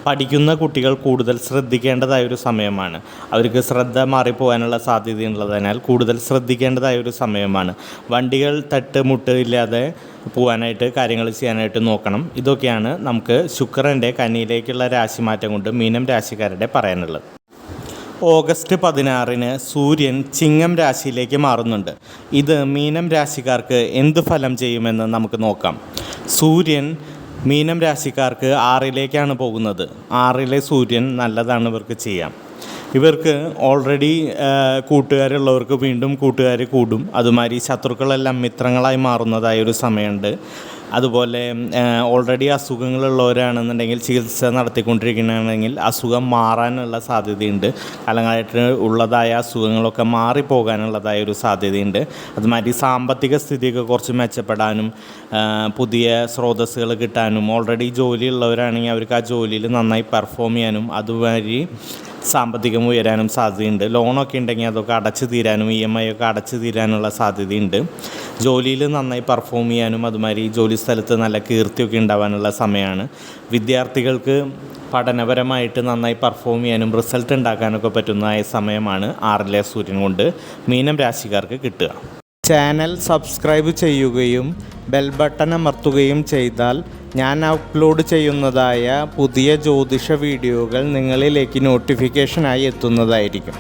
പഠിക്കുന്ന കുട്ടികൾ കൂടുതൽ ശ്രദ്ധിക്കേണ്ടതായ ഒരു സമയമാണ്. അവർക്ക് ശ്രദ്ധ മാറിപ്പോകാനുള്ള സാധ്യതയുള്ളതിനാൽ കൂടുതൽ ശ്രദ്ധിക്കേണ്ടതായ ഒരു സമയമാണ്. വണ്ടികൾ തട്ടുമുട്ട് ഇല്ലാതെ പോകാനായിട്ട് കാര്യങ്ങൾ ചെയ്യാനായിട്ട് നോക്കണം. ഇതൊക്കെയാണ് നമുക്ക് ശുക്രൻ്റെ കന്നിയിലേക്കുള്ള രാശിമാറ്റം കൊണ്ട് മീനം രാശിക്കാരുടെ പറയാനുള്ളത്. ഓഗസ്റ്റ് 16 സൂര്യൻ ചിങ്ങം രാശിയിലേക്ക് മാറുന്നുണ്ട്. ഇത് മീനം രാശിക്കാർക്ക് എന്ത് ഫലം ചെയ്യുമെന്ന് നമുക്ക് നോക്കാം. സൂര്യൻ മീനം രാശിക്കാർക്ക് 6ലേക്കാണ് പോകുന്നത്. 6ലെ സൂര്യൻ നല്ലതാണ് ഇവർക്ക് ചെയ്യാം. ഇവർക്ക് ഓൾറെഡി കൂട്ടുകാരുള്ളവർക്ക് വീണ്ടും കൂട്ടുകാർ കൂടും. അതുമാതിരി ശത്രുക്കളെല്ലാം മിത്രങ്ങളായി മാറുന്നതായൊരു സമയമുണ്ട്. അതുപോലെ ഓൾറെഡി അസുഖങ്ങളുള്ളവരാണെന്നുണ്ടെങ്കിൽ ചികിത്സ നടത്തിക്കൊണ്ടിരിക്കുകയാണെങ്കിൽ അസുഖം മാറാനുള്ള സാധ്യതയുണ്ട്. കാലങ്ങളായിട്ട് ഉള്ളതായ അസുഖങ്ങളൊക്കെ മാറിപ്പോകാനുള്ളതായ ഒരു സാധ്യതയുണ്ട്. അതുമാതിരി സാമ്പത്തിക സ്ഥിതിയൊക്കെ കുറച്ച് മെച്ചപ്പെടാനും പുതിയ സ്രോതസ്സുകൾ കിട്ടാനും ഓൾറെഡി ജോലിയുള്ളവരാണെങ്കിൽ അവർക്ക് ആ ജോലിയിൽ നന്നായി പെർഫോം ചെയ്യാനും അതുവഴി സാമ്പത്തികം ഉയരാനും സാധ്യതയുണ്ട്. ലോണൊക്കെ ഉണ്ടെങ്കിൽ അതൊക്കെ അടച്ചു തീരാനും EMI ഒക്കെ അടച്ചു തീരാനുള്ള സാധ്യതയുണ്ട്. ജോലിയിൽ നന്നായി പെർഫോം ചെയ്യാനും അതുമാതിരി ജോലി സ്ഥലത്ത് നല്ല കീർത്തിയൊക്കെ ഉണ്ടാവാനുള്ള സമയമാണ്. വിദ്യാർത്ഥികൾക്ക് പഠനപരമായിട്ട് നന്നായി പെർഫോം ചെയ്യാനും റിസൾട്ട് ഉണ്ടാക്കാനൊക്കെ പറ്റുന്ന സമയമാണ് 6ലെ സൂര്യൻ കൊണ്ട് മീനം രാശിക്കാർക്ക് കിട്ടുക. ചാനൽ സബ്സ്ക്രൈബ് ചെയ്യുകയും ബെൽ ബട്ടൺ അമർത്തുകയും ചെയ്താൽ ഞാൻ അപ്ലോഡ് ചെയ്യുന്നതായ പുതിയ ജ്യോതിഷ വീഡിയോകൾ നിങ്ങളിലേക്ക് നോട്ടിഫിക്കേഷനായി എത്തുന്നതായിരിക്കും.